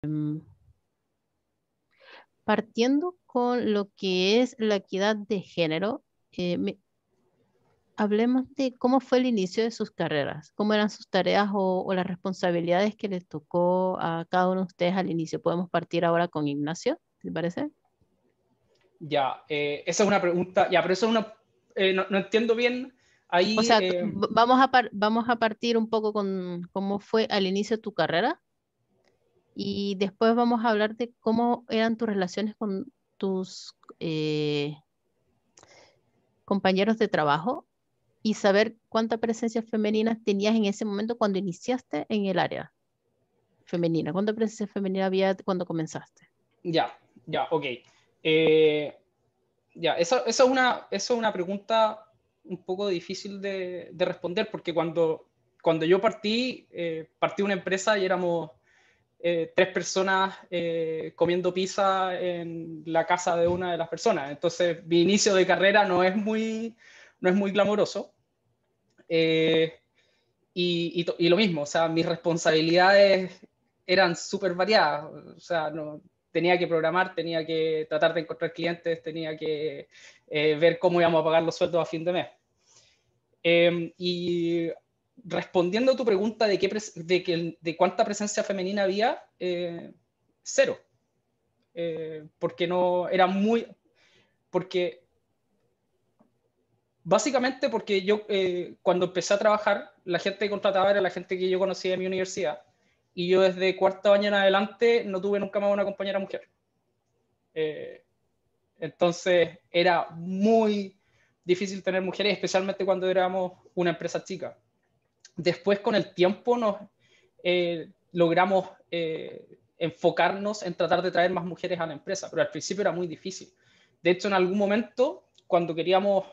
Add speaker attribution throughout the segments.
Speaker 1: Mm, Partiendo con lo que es la equidad de género, hablemos de cómo fue el inicio de sus carreras, cómo eran sus tareas o las responsabilidades que les tocó a cada uno de ustedes al inicio. Podemos partir ahora con Ignacio, ¿te parece?
Speaker 2: Ya, esa es una pregunta, ya, pero eso es una, no entiendo bien
Speaker 1: O
Speaker 2: ahí,
Speaker 1: sea, vamos a partir un poco con cómo fue al inicio de tu carrera y después vamos a hablar de cómo eran tus relaciones con tus compañeros de trabajo y saber cuánta presencia femenina tenías en ese momento cuando iniciaste en el área femenina. ¿Cuánta presencia femenina había cuando comenzaste?
Speaker 2: ya, ya, ok. Eh, ya, eso es una pregunta un poco difícil de responder, porque cuando yo partí una empresa y éramos tres personas comiendo pizza en la casa de una de las personas. Entonces, mi inicio de carrera no es muy glamoroso. Eh, y lo mismo, o sea, mis responsabilidades eran súper variadas. O sea, no, tenía que programar, tenía que tratar de encontrar clientes, tenía que ver cómo íbamos a pagar los sueldos a fin de mes. Y respondiendo a tu pregunta de cuánta presencia femenina había, cero. Porque no era muy. Porque básicamente porque yo cuando empecé a trabajar, la gente que contrataba era la gente que yo conocía en mi universidad. Y yo desde cuarto año en adelante no tuve nunca más una compañera mujer. Eh, entonces era muy difícil tener mujeres, especialmente cuando éramos una empresa chica. Después con el tiempo logramos enfocarnos en tratar de traer más mujeres a la empresa, pero al principio era muy difícil. De hecho, en algún momento, cuando queríamos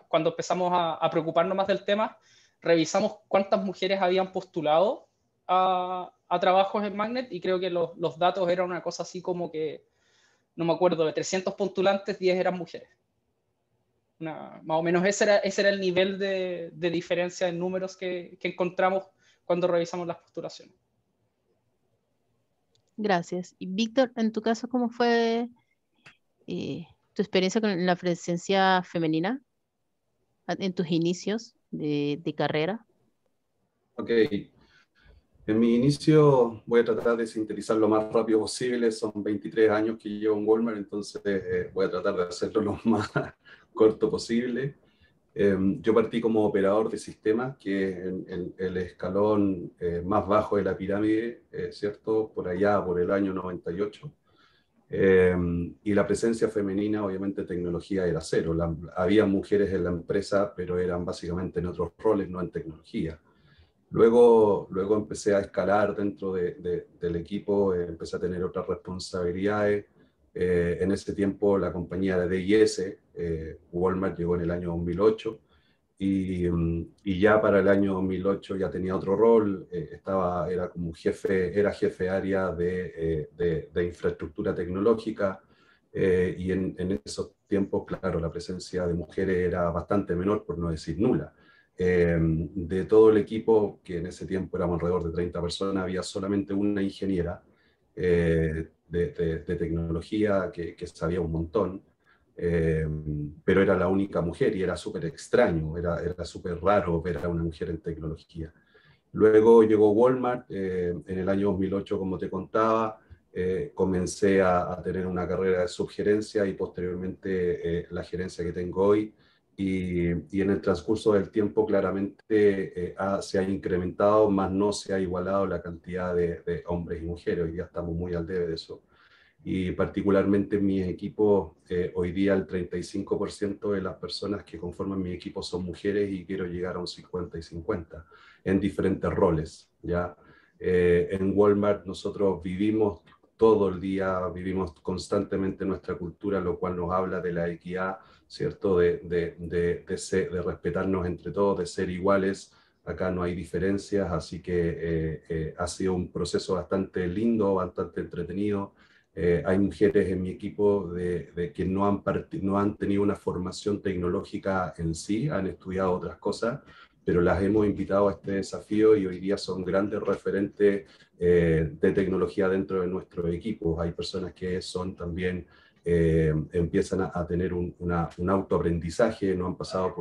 Speaker 2: cuando empezamos a preocuparnos más del tema, revisamos cuántas mujeres habían postulado a trabajos en Magnet y creo que los datos eran una cosa así como que, no me acuerdo, de 300 postulantes, 10 eran mujeres. Más o menos ese era el nivel de diferencia en números que encontramos cuando revisamos las postulaciones.
Speaker 1: Gracias. Y Víctor, en tu caso, ¿cómo fue tu experiencia con la presencia femenina en tus inicios de carrera?
Speaker 3: Ok, en mi inicio voy a tratar de sintetizar lo más rápido posible. Son 23 años que llevo en Walmart, entonces voy a tratar de hacerlo lo más corto posible. Yo partí como operador de sistemas, que es el escalón más bajo de la pirámide, ¿cierto? Por allá, por el año 98. Y la presencia femenina, obviamente, tecnología era cero. Había mujeres en la empresa, pero eran básicamente en otros roles, no en tecnología. Luego empecé a escalar dentro del equipo, empecé a tener otras responsabilidades. En ese tiempo la compañía de D&S, Walmart, llegó en el año 2008 y ya para el año 2008 ya tenía otro rol, era como era jefe área de infraestructura tecnológica y en esos tiempos, claro, la presencia de mujeres era bastante menor, por no decir nula. De todo el equipo, que en ese tiempo éramos alrededor de 30 personas, había solamente una ingeniera de tecnología que sabía un montón, pero era la única mujer y era súper extraño, era súper raro ver a una mujer en tecnología. Luego llegó Walmart en el año 2008, como te contaba, comencé a tener una carrera de subgerencia y posteriormente la gerencia que tengo hoy. Y en el transcurso del tiempo claramente se ha incrementado, más no se ha igualado la cantidad de hombres y mujeres. Hoy día estamos muy al debe de eso. Y particularmente en mi equipo, hoy día el 35% de las personas que conforman mi equipo son mujeres y quiero llegar a un 50 y 50 en diferentes roles, ¿ya? En Walmart nosotros vivimos todo el día, vivimos constantemente nuestra cultura, lo cual nos habla de la equidad, ¿cierto? De respetarnos entre todos, de ser iguales. Acá no hay diferencias, así que ha sido un proceso bastante lindo, bastante entretenido. Hay mujeres en mi equipo de que no han tenido una formación tecnológica en sí, han estudiado otras cosas, pero las hemos invitado a este desafío y hoy día son grandes referentes de tecnología dentro de nuestros equipos. Hay personas que son también, empiezan a tener un autoaprendizaje, no han pasado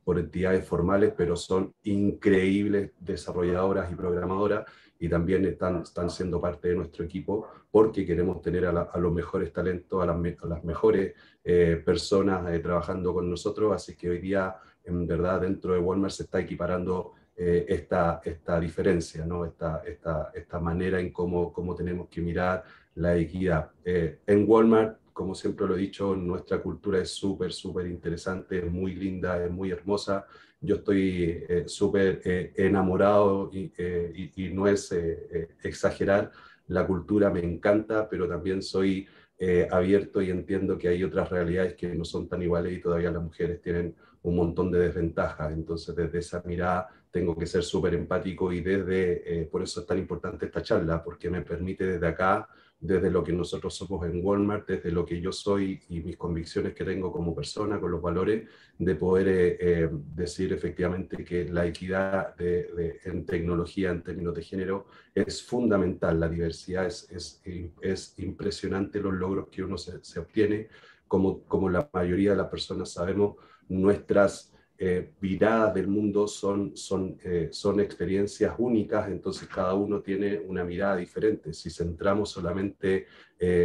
Speaker 3: por entidades formales, pero son increíbles desarrolladoras y programadoras, y también están siendo parte de nuestro equipo porque queremos tener a los mejores talentos, a las mejores personas trabajando con nosotros. Así que hoy día, en verdad, dentro de Walmart se está equiparando esta diferencia, ¿no? esta manera en cómo tenemos que mirar la equidad. En Walmart, como siempre lo he dicho, nuestra cultura es súper interesante, es muy linda, es muy hermosa. Yo estoy súper enamorado y no es exagerar, la cultura me encanta, pero también soy abierto y entiendo que hay otras realidades que no son tan iguales y todavía las mujeres tienen un montón de desventajas. Entonces, desde esa mirada tengo que ser súper empático y por eso es tan importante esta charla, porque me permite desde acá, desde lo que nosotros somos en Walmart, desde lo que yo soy y mis convicciones que tengo como persona, con los valores, de poder decir efectivamente que la equidad en tecnología, en términos de género, es fundamental. La diversidad es impresionante los logros que uno se obtiene. Como la mayoría de las personas sabemos, nuestras miradas del mundo son experiencias únicas, entonces cada uno tiene una mirada diferente. Si centramos solamente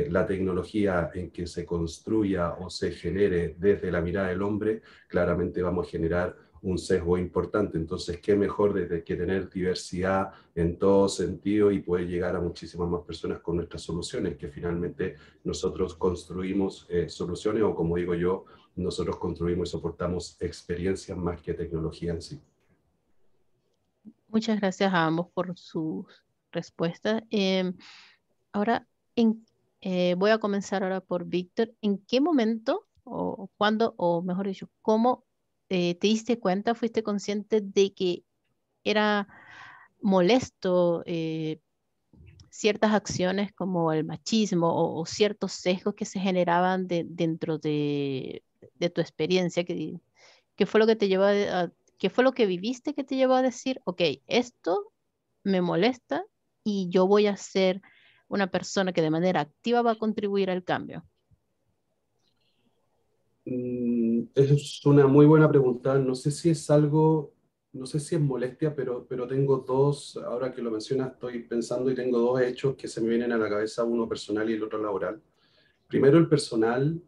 Speaker 3: la tecnología en que se construya o se genere desde la mirada del hombre, claramente vamos a generar un sesgo importante. Entonces, ¿qué mejor que tener diversidad en todo sentido y poder llegar a muchísimas más personas con nuestras soluciones, que finalmente nosotros construimos soluciones, o como digo yo, nosotros construimos y soportamos experiencias más que tecnología en sí.
Speaker 1: Muchas gracias a ambos por sus respuestas. Ahora, voy a comenzar ahora por Víctor. ¿En qué momento o cuándo, o mejor dicho, cómo te diste cuenta, fuiste consciente de que era molesto ciertas acciones como el machismo o ciertos sesgos que se generaban dentro de tu experiencia? ¿Qué fue lo que te llevó qué fue lo que viviste que te llevó a decir, ok, esto me molesta y yo voy a ser una persona que de manera activa va a contribuir al cambio?
Speaker 3: Es una muy buena pregunta. No sé si es algo, no sé si es molestia, pero tengo dos, ahora que lo mencionas, estoy pensando y tengo dos hechos que se me vienen a la cabeza, uno personal y el otro laboral. Primero el personal.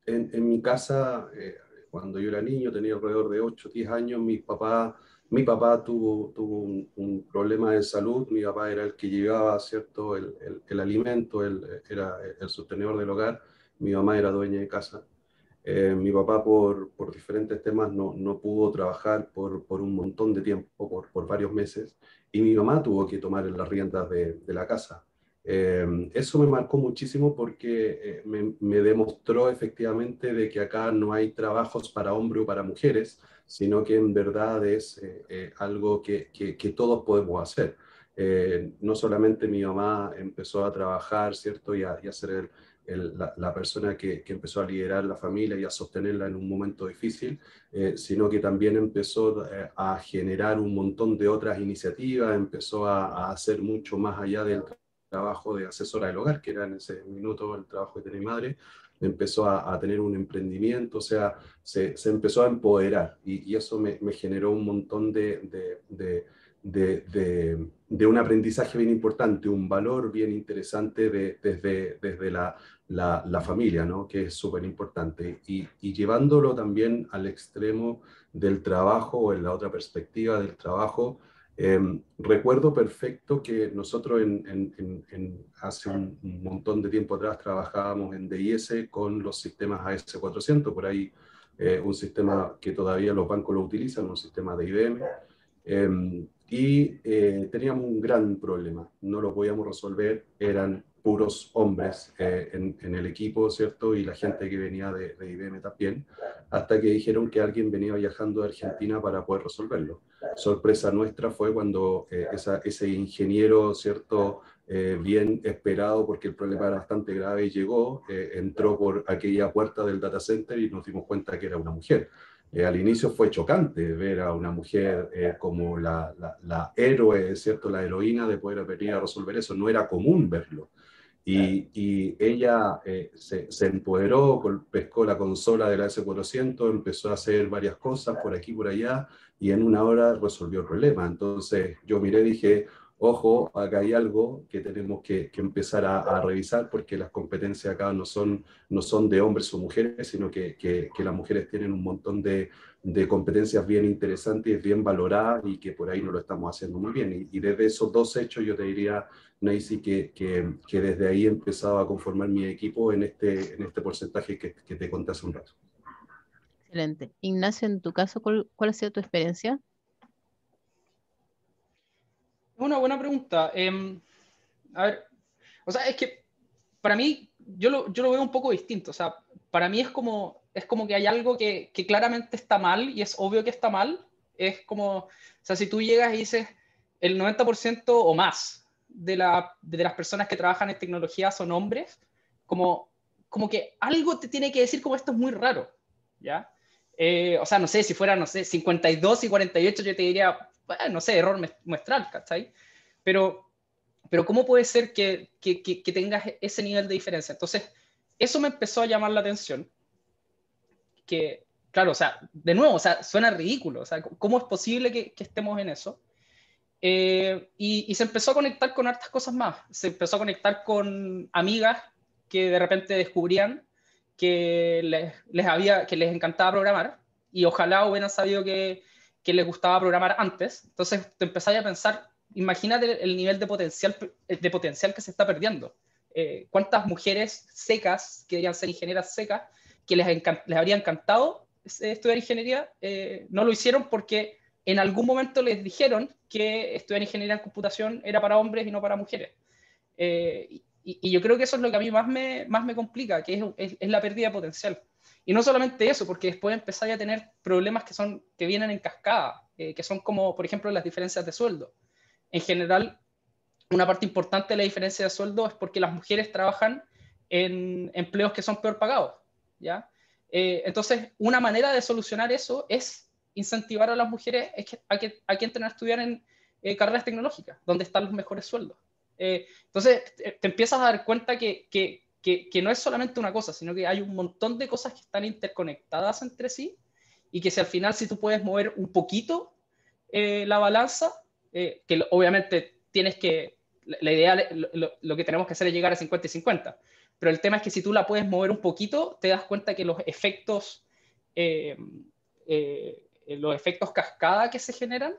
Speaker 3: En mi casa, cuando yo era niño, tenía alrededor de 8 o 10 años, mi papá tuvo un problema de salud. Mi papá era el que llevaba, ¿cierto?, el alimento, era el sostenedor del hogar. Mi mamá era dueña de casa. Mi papá por diferentes temas no pudo trabajar por un montón de tiempo, por varios meses, y mi mamá tuvo que tomar las riendas de la casa. Eso me marcó muchísimo porque me demostró efectivamente de que acá no hay trabajos para hombres o para mujeres, sino que en verdad es algo que todos podemos hacer. No solamente mi mamá empezó a trabajar, ¿cierto?, y a ser la persona que empezó a liderar la familia y a sostenerla en un momento difícil, sino que también empezó a generar un montón de otras iniciativas, empezó a hacer mucho más allá del trabajo de asesora del hogar, que era en ese minuto el trabajo que tenía mi madre. Empezó a tener un emprendimiento, o sea, se empezó a empoderar, y eso me generó un montón de un aprendizaje bien importante, un valor bien interesante desde la familia, ¿no?, que es súper importante. Y llevándolo también al extremo del trabajo, o en la otra perspectiva del trabajo, recuerdo perfecto que nosotros hace un montón de tiempo atrás trabajábamos en DIS con los sistemas AS400, por ahí un sistema que todavía los bancos lo utilizan, un sistema de IBM. Teníamos un gran problema, no lo podíamos resolver, eran puros hombres en el equipo, ¿cierto? Y la gente que venía de IBM también, hasta que dijeron que alguien venía viajando de Argentina para poder resolverlo. Sorpresa nuestra fue cuando ese ingeniero, ¿cierto?, bien esperado, porque el problema era bastante grave, llegó, entró por aquella puerta del data center y nos dimos cuenta que era una mujer. Al inicio fue chocante ver a una mujer como la héroe, ¿cierto? La heroína de poder venir a resolver eso. No era común verlo. Y ella se empoderó, pescó la consola de la S400, empezó a hacer varias cosas por aquí, por allá, y en una hora resolvió el problema. Entonces yo miré y dije, ojo, acá hay algo que tenemos que empezar a revisar, porque las competencias acá no son de hombres o mujeres, sino que las mujeres tienen un montón de competencias bien interesantes, bien valoradas, y que por ahí no lo estamos haciendo muy bien. Y desde esos dos hechos yo te diría, Nacy, que desde ahí he empezado a conformar mi equipo en este porcentaje que te conté hace un rato.
Speaker 1: Excelente. Ignacio, en tu caso, ¿cuál ha sido tu experiencia?
Speaker 2: Una buena pregunta. A ver, o sea, es que para mí, yo lo veo un poco distinto. O sea, para mí es como que hay algo que claramente está mal y es obvio que está mal. Es como, o sea, si tú llegas y dices el 90% o más de las personas que trabajan en tecnología son hombres, como que algo te tiene que decir como esto es muy raro, ¿ya? O sea, no sé, si fuera, no sé, 52 y 48, yo te diría, bueno, no sé, error muestral, ¿cachai? Pero ¿cómo puede ser que tengas ese nivel de diferencia? Entonces, eso me empezó a llamar la atención, que, claro, o sea, de nuevo, o sea, suena ridículo, o sea, ¿cómo es posible que estemos en eso? Y se empezó a conectar con hartas cosas más, se empezó a conectar con amigas que de repente descubrían que les encantaba programar, y ojalá hubieran sabido que les gustaba programar antes. Entonces te empezás a pensar, imagínate el nivel de potencial que se está perdiendo. ¿Cuántas mujeres secas, que deberían ser ingenieras secas, que les habría encantado estudiar ingeniería, no lo hicieron porque en algún momento les dijeron que estudiar ingeniería en computación era para hombres y no para mujeres? Y yo creo que eso es lo que a mí más me complica, que es la pérdida de potencial. Y no solamente eso, porque después empezáis a tener problemas que vienen en cascada, que son como, por ejemplo, las diferencias de sueldo. En general, una parte importante de la diferencia de sueldo es porque las mujeres trabajan en empleos que son peor pagados, ¿ya? Entonces, una manera de solucionar eso es incentivar a las mujeres a que entren a estudiar en carreras tecnológicas, donde están los mejores sueldos. Entonces, te empiezas a dar cuenta que no es solamente una cosa, sino que hay un montón de cosas que están interconectadas entre sí, y que si al final, si tú puedes mover un poquito la balanza, que obviamente tienes que, la idea, lo que tenemos que hacer es llegar a 50 y 50, pero el tema es que si tú la puedes mover un poquito, te das cuenta que eh, los efectos cascada que se generan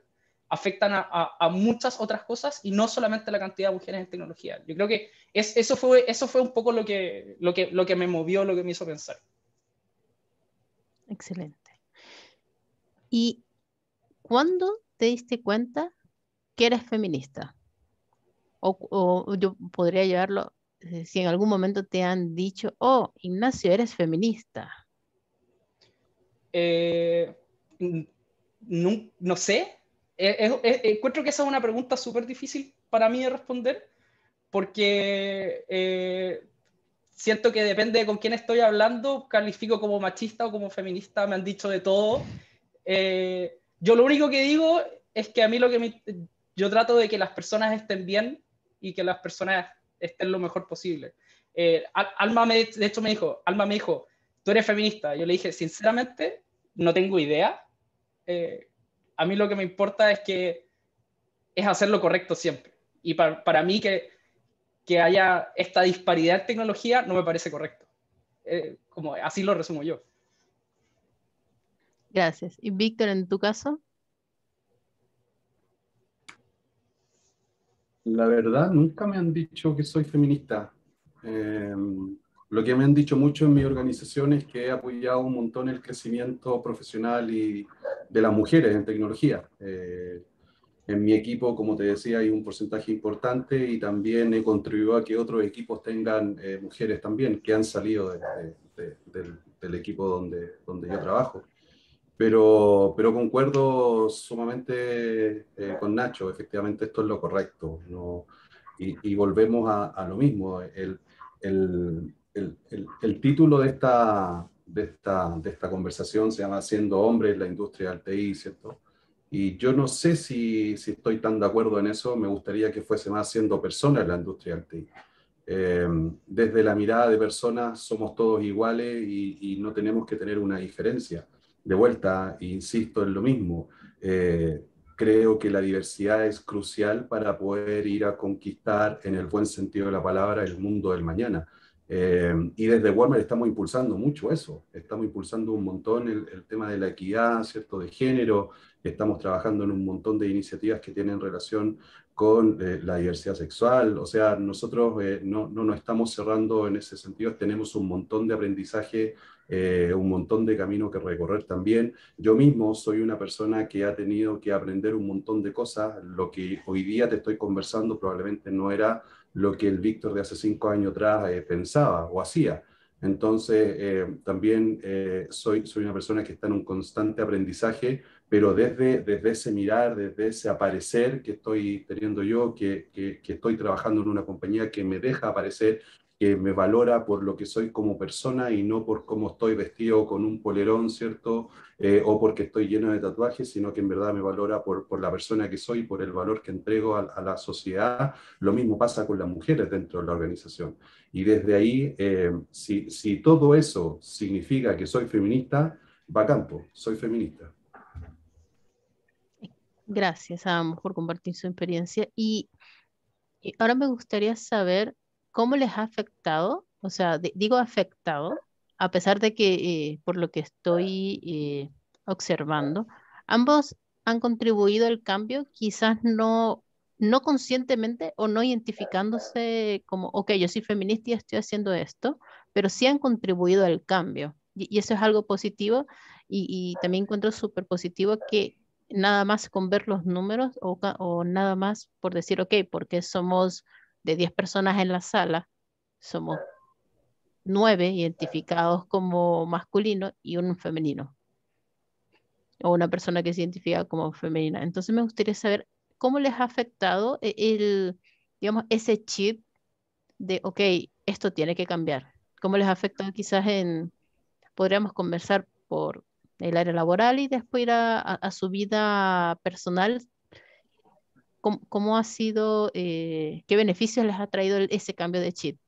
Speaker 2: afectan a muchas otras cosas, y no solamente la cantidad de mujeres en tecnología. Yo creo que eso fue un poco lo que me movió, lo que me hizo pensar.
Speaker 1: Excelente. ¿Y cuándo te diste cuenta que eres feminista? O yo podría llevarlo, si en algún momento te han dicho, oh, Ignacio, eres feminista.
Speaker 2: Eh, no sé. Encuentro que esa es una pregunta súper difícil para mí de responder, porque siento que depende de con quién estoy hablando, califico como machista o como feminista, me han dicho de todo. Yo lo único que digo es que a mí yo trato de que las personas estén bien y que las personas estén lo mejor posible. De hecho Alma me dijo, tú eres feminista. Yo le dije, sinceramente, no tengo idea. Eh, a mí lo que me importa es hacer lo correcto siempre. Y para mí que haya esta disparidad en tecnología no me parece correcto. Como así lo resumo yo.
Speaker 1: Gracias. ¿Y Víctor, en tu caso?
Speaker 3: La verdad, nunca me han dicho que soy feminista. Eh, lo que me han dicho mucho en mi organización es que he apoyado un montón el crecimiento profesional y de las mujeres en tecnología. En mi equipo, como te decía, hay un porcentaje importante, y también he contribuido a que otros equipos tengan mujeres también que han salido del equipo donde yo trabajo. Pero concuerdo sumamente con Nacho, efectivamente esto es lo correcto, ¿no? Y volvemos a lo mismo. El título de esta conversación, se llama Siendo Hombres, la industria del TI, ¿cierto? Y yo no sé si estoy tan de acuerdo en eso, me gustaría que fuese más Siendo Personas la industria del TI. Desde la mirada de personas somos todos iguales y no tenemos que tener una diferencia. De vuelta, insisto en lo mismo, creo que la diversidad es crucial para poder ir a conquistar, en el buen sentido de la palabra, el mundo del mañana. Y desde Walmart estamos impulsando mucho eso, estamos impulsando un montón el tema de la equidad, ¿cierto?, de género, estamos trabajando en un montón de iniciativas que tienen relación con la diversidad sexual, o sea, nosotros no nos estamos cerrando en ese sentido, tenemos un montón de aprendizaje, un montón de camino que recorrer también. Yo mismo soy una persona que ha tenido que aprender un montón de cosas, lo que hoy día te estoy conversando probablemente no era lo que el Víctor de hace 5 años atrás pensaba o hacía. Entonces, también soy una persona que está en un constante aprendizaje, pero desde ese mirar, desde ese aparecer que estoy teniendo yo, que estoy trabajando en una compañía que me deja aparecer, que me valora por lo que soy como persona y no por cómo estoy vestido con un polerón, ¿cierto? O porque estoy lleno de tatuajes, sino que en verdad me valora por la persona que soy, por el valor que entrego a la sociedad. Lo mismo pasa con las mujeres dentro de la organización. Y desde ahí, si todo eso significa que soy feminista, va campo, soy feminista.
Speaker 1: Gracias a ambos por compartir su experiencia. Y ahora me gustaría saber cómo les ha afectado, o sea, digo afectado, a pesar de que por lo que estoy observando, ambos han contribuido al cambio, quizás no conscientemente o no identificándose como, ok, yo soy feminista y estoy haciendo esto, pero sí han contribuido al cambio. Y eso es algo positivo y también encuentro súper positivo que nada más con ver los números o nada más por decir, ok, porque somos de 10 personas en la sala, somos 9 identificados como masculino y un femenino, o una persona que se identifica como femenina. Entonces me gustaría saber cómo les ha afectado digamos, ese chip de, ok, esto tiene que cambiar. ¿Cómo les ha afectado quizás podríamos conversar por el área laboral y después ir a su vida personal? ¿Cómo ha sido, qué beneficios les ha traído ese cambio de chip?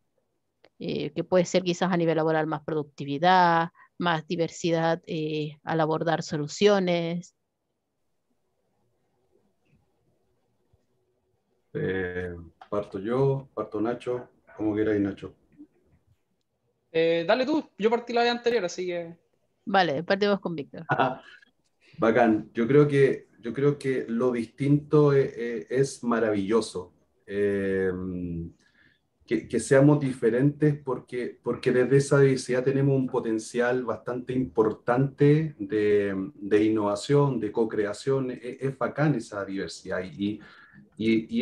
Speaker 1: Que puede ser quizás a nivel laboral más productividad, más diversidad al abordar soluciones.
Speaker 3: Eh, Parto yo, parto Nacho, como queráis, Nacho.
Speaker 2: Dale tú, yo partí la vez anterior, así que...
Speaker 1: Vale, partimos con Víctor.
Speaker 3: Bacán. Yo creo que lo distinto es maravilloso. Eh, que seamos diferentes porque desde esa diversidad tenemos un potencial bastante importante de innovación, de co-creación. Es bacán esa diversidad y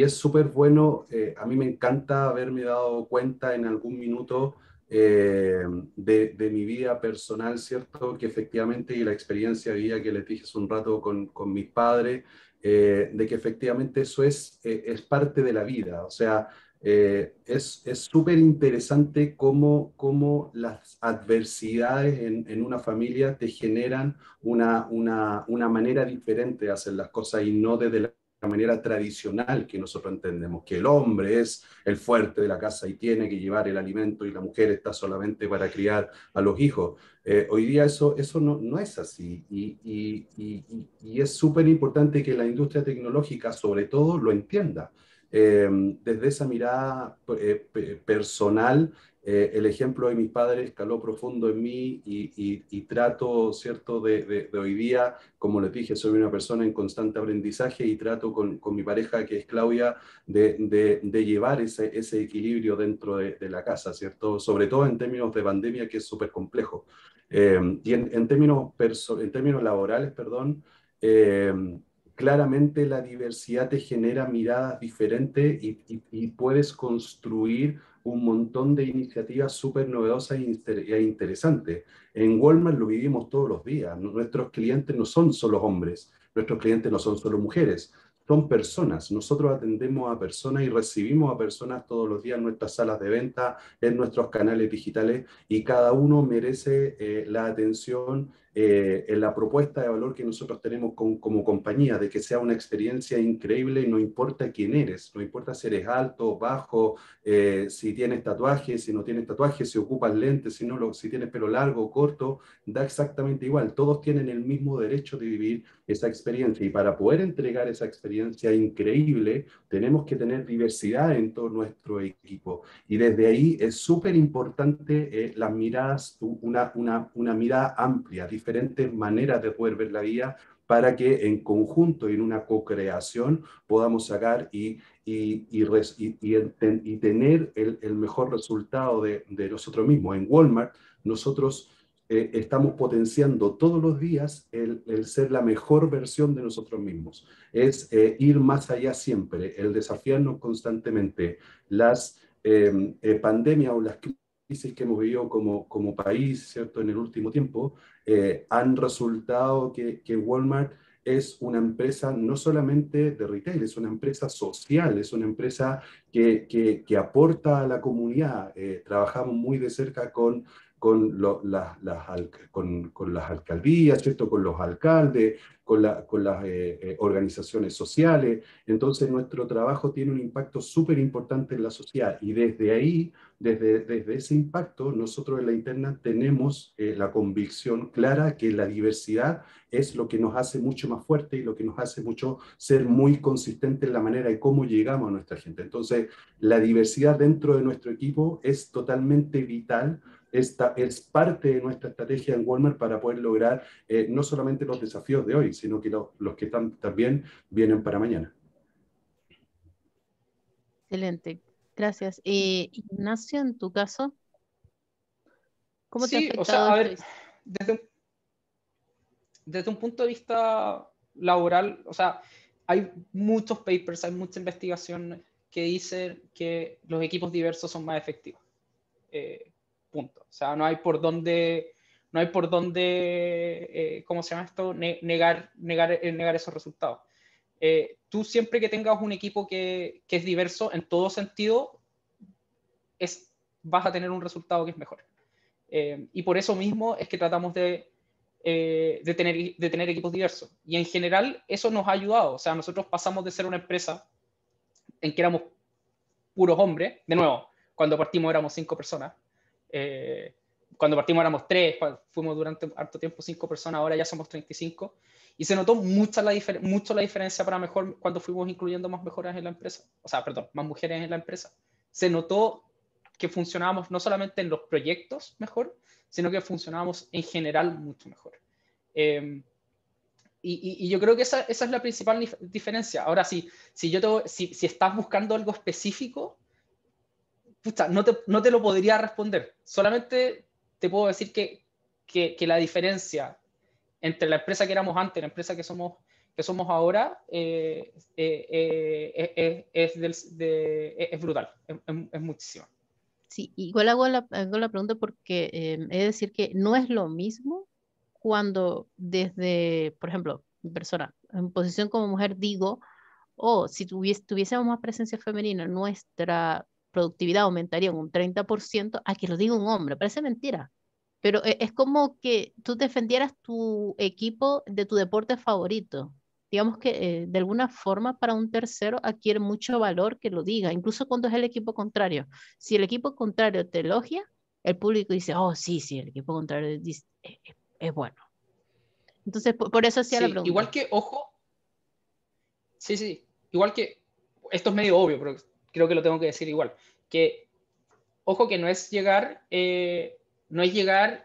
Speaker 3: es súper bueno. A mí me encanta haberme dado cuenta en algún minuto de mi vida personal, ¿cierto? Que efectivamente, y la experiencia de vida que les dije hace un rato con mis padres, de que efectivamente eso es parte de la vida. O sea, es súper interesante cómo las adversidades en una familia te generan una manera diferente de hacer las cosas y no desde la manera tradicional que nosotros entendemos, que el hombre es el fuerte de la casa y tiene que llevar el alimento y la mujer está solamente para criar a los hijos. Hoy día eso no es así y es súper importante que la industria tecnológica sobre todo lo entienda. Desde esa mirada personal, el ejemplo de mis padres caló profundo en mí y trato, ¿cierto?, de hoy día, como les dije, soy una persona en constante aprendizaje y trato con mi pareja, que es Claudia, de llevar ese equilibrio dentro de la casa, ¿cierto? Sobre todo en términos de pandemia, que es súper complejo. Y en términos laborales, perdón, eh, claramente la diversidad te genera miradas diferentes y puedes construir un montón de iniciativas súper novedosas e interesantes. En Walmart lo vivimos todos los días. Nuestros clientes no son solo hombres, nuestros clientes no son solo mujeres, son personas. Nosotros atendemos a personas y recibimos a personas todos los días en nuestras salas de venta, en nuestros canales digitales, y cada uno merece la atención en la propuesta de valor que nosotros tenemos como compañía, de que sea una experiencia increíble y no importa quién eres, no importa si eres alto, bajo, si tienes tatuajes, si no tienes tatuajes, si ocupas lentes, si tienes pelo largo o corto, da exactamente igual. Todos tienen el mismo derecho de vivir esa experiencia, y para poder entregar esa experiencia increíble tenemos que tener diversidad en todo nuestro equipo, y desde ahí es súper importante las miradas, una mirada amplia, diferentes maneras de poder ver la vida, para que en conjunto y en una co-creación podamos sacar y tener el mejor resultado de nosotros mismos. En Walmart nosotros estamos potenciando todos los días el ser la mejor versión de nosotros mismos. Es ir más allá siempre, el desafiarnos constantemente. Las pandemias o las crisis que hemos vivido como país, ¿cierto?, en el último tiempo, han resultado que Walmart es una empresa no solamente de retail, es una empresa social, es una empresa que aporta a la comunidad. Trabajamos muy de cerca con las alcaldías, ¿cierto?, con los alcaldes, con las organizaciones sociales. Entonces nuestro trabajo tiene un impacto súper importante en la sociedad, y desde ahí, desde ese impacto, nosotros en la interna tenemos la convicción clara que la diversidad es lo que nos hace mucho más fuerte y lo que nos hace mucho ser muy consistente en la manera de cómo llegamos a nuestra gente. Entonces, la diversidad dentro de nuestro equipo es totalmente vital. Esta es parte de nuestra estrategia en Walmart para poder lograr no solamente los desafíos de hoy, sino que los que también vienen para mañana.
Speaker 1: Excelente, gracias. Ignacio, en tu caso, ¿cómo te ha
Speaker 2: Sí, o sea,
Speaker 1: afectado
Speaker 2: a
Speaker 1: esto?
Speaker 2: ver, desde un punto de vista laboral, o sea, hay muchos papers, hay mucha investigación que dicen que los equipos diversos son más efectivos. Punto. O sea, no hay por dónde, ¿cómo se llama esto? Negar esos resultados. Tú siempre que tengas un equipo que es diverso en todo sentido, vas a tener un resultado que es mejor. Y por eso mismo es que tratamos de tener equipos diversos. Y en general eso nos ha ayudado. O sea, nosotros pasamos de ser una empresa en que éramos puros hombres. De nuevo, cuando partimos éramos 5 personas. Cuando partimos éramos 3, fuimos durante harto tiempo 5 personas, ahora ya somos 35. Y se notó mucho la diferencia para mejor cuando fuimos incluyendo más mejoras en la empresa. O sea, perdón, más mujeres en la empresa. Se notó que funcionábamos no solamente en los proyectos mejor, sino que funcionábamos en general mucho mejor. Y yo creo que esa es la principal diferencia. Ahora, si estás buscando algo específico, pucha, no te lo podría responder. Solamente te puedo decir que la diferencia entre la empresa que éramos antes y la empresa que somos ahora es brutal, es muchísima.
Speaker 1: Sí, igual hago la pregunta porque es decir que no es lo mismo cuando desde, por ejemplo, mi persona, en posición como mujer digo, si tuviésemos más presencia femenina, nuestra productividad aumentaría un 30%, a que lo diga un hombre, parece mentira. Pero es como que tú defendieras tu equipo de tu deporte favorito. Digamos que de alguna forma para un tercero adquiere mucho valor que lo diga, incluso cuando es el equipo contrario. Si el equipo contrario te elogia, el público dice, oh, sí, sí, el equipo contrario es bueno. Entonces, por eso hacía la
Speaker 2: Sí, igual
Speaker 1: pregunta.
Speaker 2: que, ojo, sí, igual que, esto es medio obvio, pero creo que lo tengo que decir igual, que, ojo, que no es llegar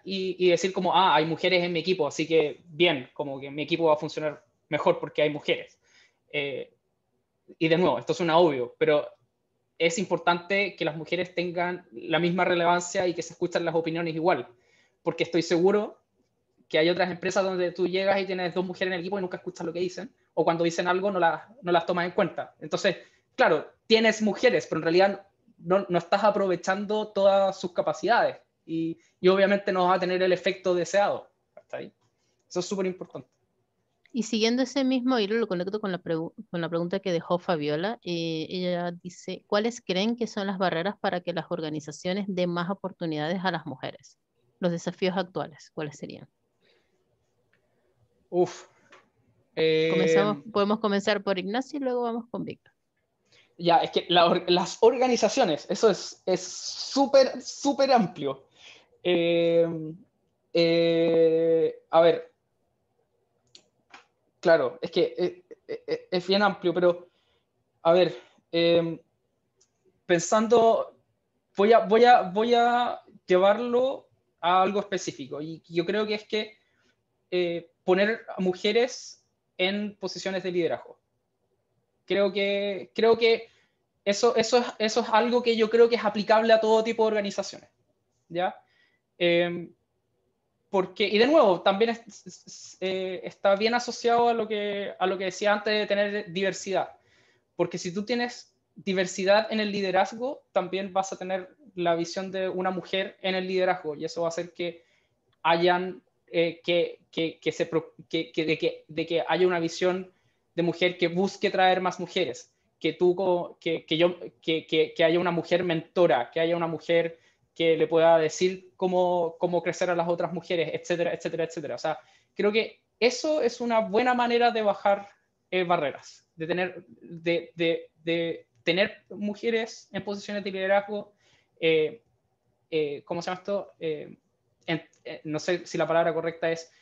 Speaker 2: y decir como, hay mujeres en mi equipo, así que bien, como que mi equipo va a funcionar mejor porque hay mujeres. Y de nuevo, esto suena obvio, pero es importante que las mujeres tengan la misma relevancia y que se escuchen las opiniones igual, porque estoy seguro que hay otras empresas donde tú llegas y tienes 2 mujeres en el equipo y nunca escuchas lo que dicen, o cuando dicen algo no las tomas en cuenta. Entonces, claro, tienes mujeres, pero en realidad no estás aprovechando todas sus capacidades y obviamente no vas a tener el efecto deseado. ¿Está ahí? Eso es súper importante.
Speaker 1: Y siguiendo ese mismo hilo, lo conecto con con la pregunta que dejó Fabiola. Ella dice, ¿cuáles creen que son las barreras para que las organizaciones den más oportunidades a las mujeres? Los desafíos actuales, ¿cuáles serían?
Speaker 2: Uf.
Speaker 1: Podemos comenzar por Ignacio y luego vamos con Víctor.
Speaker 2: Ya, es que las organizaciones, eso es súper, súper amplio. A ver, claro, es que es bien amplio, pero a ver, pensando, voy a llevarlo a algo específico. Y yo creo que es que poner a mujeres en posiciones de liderazgo. Creo que eso es algo que yo creo que es aplicable a todo tipo de organizaciones. ¿Ya? Porque, y de nuevo, también está bien asociado a lo que decía antes de tener diversidad. Porque si tú tienes diversidad en el liderazgo, también vas a tener la visión de una mujer en el liderazgo. Y eso va a hacer que hayan, de que haya una visión de mujer que busque traer más mujeres. Que haya una mujer mentora, que haya una mujer que le pueda decir cómo crecer a las otras mujeres, etcétera, etcétera, etcétera. O sea, creo que eso es una buena manera de bajar barreras, de tener mujeres en posiciones de liderazgo, ¿cómo se llama esto? No sé si la palabra correcta es,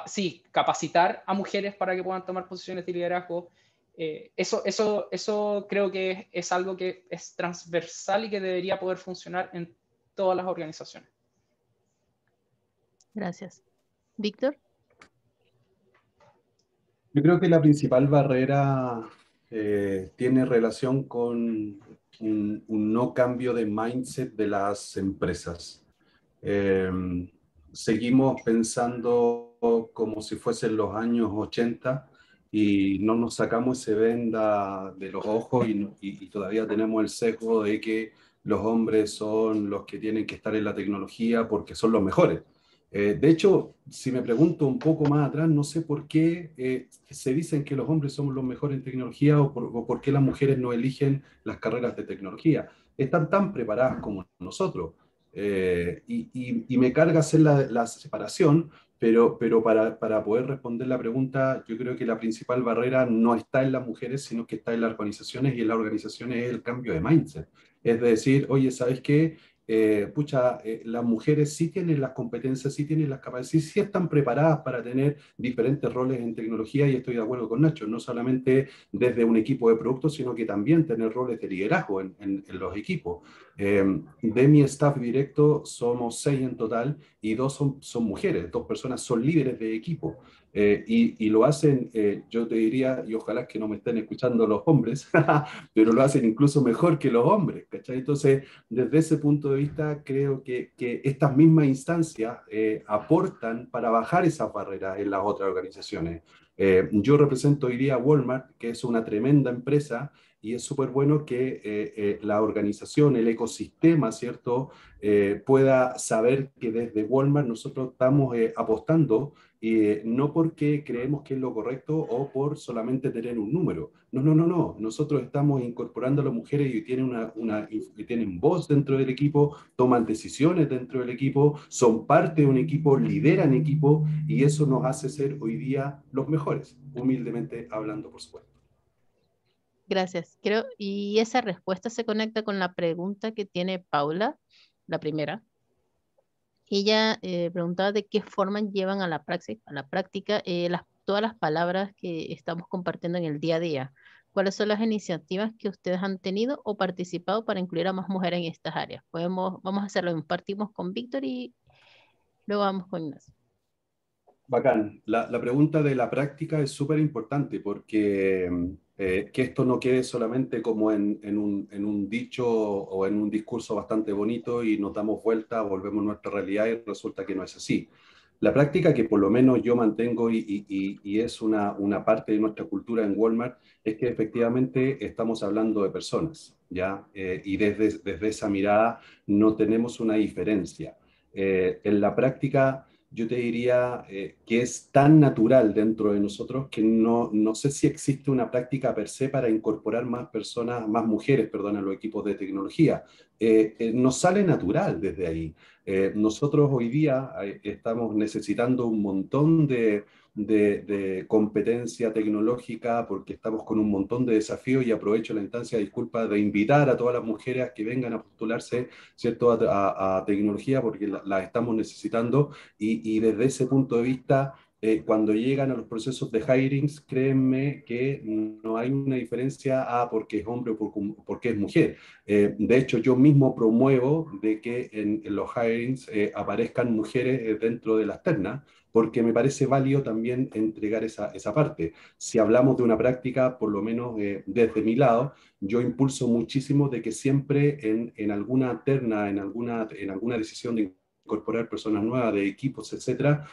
Speaker 2: sí, capacitar a mujeres para que puedan tomar posiciones de liderazgo. Eso creo que es algo que es transversal y que debería poder funcionar en todas las organizaciones.
Speaker 1: Gracias. Víctor.
Speaker 3: Yo creo que la principal barrera tiene relación con un no cambio de mindset de las empresas. Eh, Seguimos pensando como si fuesen los años 80 y no nos sacamos ese venda de los ojos y todavía tenemos el sesgo de que los hombres son los que tienen que estar en la tecnología porque son los mejores. De hecho, si me pregunto un poco más atrás, no sé por qué se dicen que los hombres somos los mejores en tecnología o por qué las mujeres no eligen las carreras de tecnología. Están tan preparadas como nosotros. Y me carga hacer la separación, pero para poder responder la pregunta, yo creo que la principal barrera no está en las mujeres, sino que está en las organizaciones, y en las organizaciones es el cambio de mindset. Es decir, oye, ¿sabes qué? Las mujeres sí tienen las competencias, sí tienen las capacidades, sí están preparadas para tener diferentes roles en tecnología, y estoy de acuerdo con Nacho, no solamente desde un equipo de productos, sino que también tener roles de liderazgo en los equipos. De mi staff directo somos 6 en total y 2 son mujeres, 2 personas son líderes de equipo. Y lo hacen, yo te diría, y ojalá que no me estén escuchando los hombres, pero lo hacen incluso mejor que los hombres, ¿cachai? Entonces, desde ese punto de vista, creo que estas mismas instancias aportan para bajar esas barreras en las otras organizaciones. Yo represento hoy día a Walmart, que es una tremenda empresa, y es súper bueno que la organización, el ecosistema, ¿cierto?, pueda saber que desde Walmart nosotros estamos apostando, no porque creemos que es lo correcto o por solamente tener un número. No, no, no, no. Nosotros estamos incorporando a las mujeres y tienen voz dentro del equipo, toman decisiones dentro del equipo, son parte de un equipo, lideran equipo, y eso nos hace ser hoy día los mejores, humildemente hablando, por supuesto.
Speaker 1: Gracias. Y esa respuesta se conecta con la pregunta que tiene Paula, la primera. Ella preguntaba de qué forma llevan a la práctica todas las palabras que estamos compartiendo en el día a día. ¿Cuáles son las iniciativas que ustedes han tenido o participado para incluir a más mujeres en estas áreas? Vamos a hacerlo, partimos con Víctor y luego vamos con Ignacio.
Speaker 3: Bacán. La pregunta de la práctica es súper importante porque que esto no quede solamente como en un dicho o en un discurso bastante bonito y nos damos vuelta, volvemos a nuestra realidad y resulta que no es así. La práctica que por lo menos yo mantengo y es una parte de nuestra cultura en Walmart es que efectivamente estamos hablando de personas, ¿ya? Y desde esa mirada no tenemos una diferencia. En la práctica yo te diría que es tan natural dentro de nosotros que no sé si existe una práctica per se para incorporar más personas, más mujeres, perdón, a los equipos de tecnología. Nos sale natural desde ahí. Nosotros hoy día estamos necesitando un montón de competencia tecnológica porque estamos con un montón de desafíos y aprovecho la instancia, disculpa, de invitar a todas las mujeres a que vengan a postularse, ¿cierto?, a tecnología porque la estamos necesitando y desde ese punto de vista, cuando llegan a los procesos de hirings, créanme que no hay una diferencia porque es hombre o porque es mujer. De hecho, yo mismo promuevo de que en los hirings aparezcan mujeres dentro de las ternas, porque me parece válido también entregar esa parte. Si hablamos de una práctica, por lo menos desde mi lado, yo impulso muchísimo de que siempre en alguna terna, en alguna decisión de incorporar personas nuevas, de equipos, etcétera,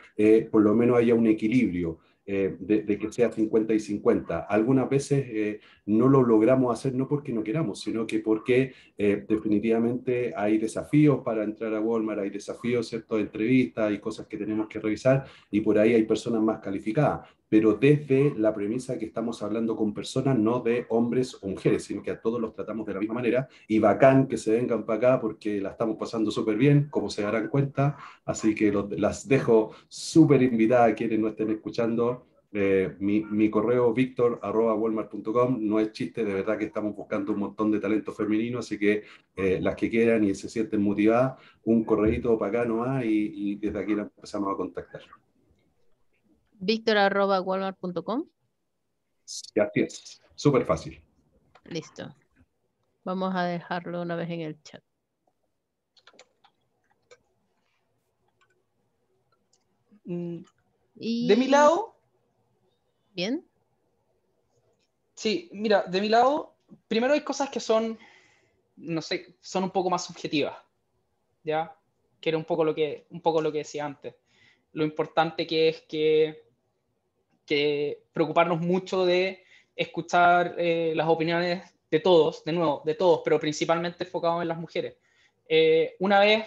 Speaker 3: por lo menos haya un equilibrio. De que sea 50 y 50. Algunas veces no lo logramos hacer no porque no queramos, sino que porque definitivamente hay desafíos para entrar a Walmart, hay desafíos, ¿cierto?, de entrevistas, hay cosas que tenemos que revisar y por ahí hay personas más calificadas, pero desde la premisa que estamos hablando con personas, no de hombres o mujeres, sino que a todos los tratamos de la misma manera y bacán que se vengan para acá porque la estamos pasando súper bien, como se darán cuenta, así que las dejo súper invitadas a quienes no estén escuchando. Mi correo victor@walmart.com, no es chiste, de verdad que estamos buscando un montón de talento femenino, así que las que quieran y se sienten motivadas, un correíto para acá nomás y desde aquí la empezamos a contactar.
Speaker 1: Victor@walmart.com.
Speaker 3: Y así es, súper fácil.
Speaker 1: Listo. Vamos a dejarlo una vez en el chat.
Speaker 2: De mi lado,
Speaker 1: ¿bien?
Speaker 2: sí, mira, de mi lado, primero hay cosas que son, no sé, son un poco más subjetivas, ¿ya? Que era un poco lo que decía antes. Lo importante que es que preocuparnos mucho de escuchar las opiniones de todos, de nuevo, de todos, pero principalmente enfocado en las mujeres. Una vez,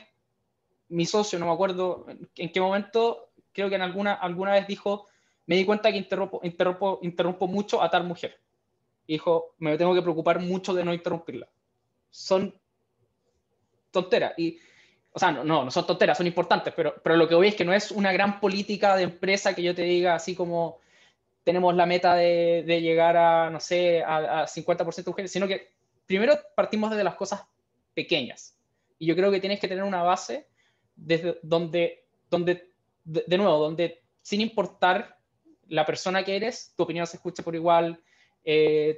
Speaker 2: mi socio, no me acuerdo en qué momento, creo que en alguna vez dijo, me di cuenta que interrumpo mucho a tal mujer. Y dijo, me tengo que preocupar mucho de no interrumpirla. Son tonteras. Y, o sea, no son tonteras, son importantes, pero lo que voy es que no es una gran política de empresa que yo te diga así como tenemos la meta de llegar a, no sé, a 50% de mujeres, sino que primero partimos desde las cosas pequeñas. Y yo creo que tienes que tener una base desde de nuevo, donde sin importar la persona que eres, tu opinión se escuche por igual,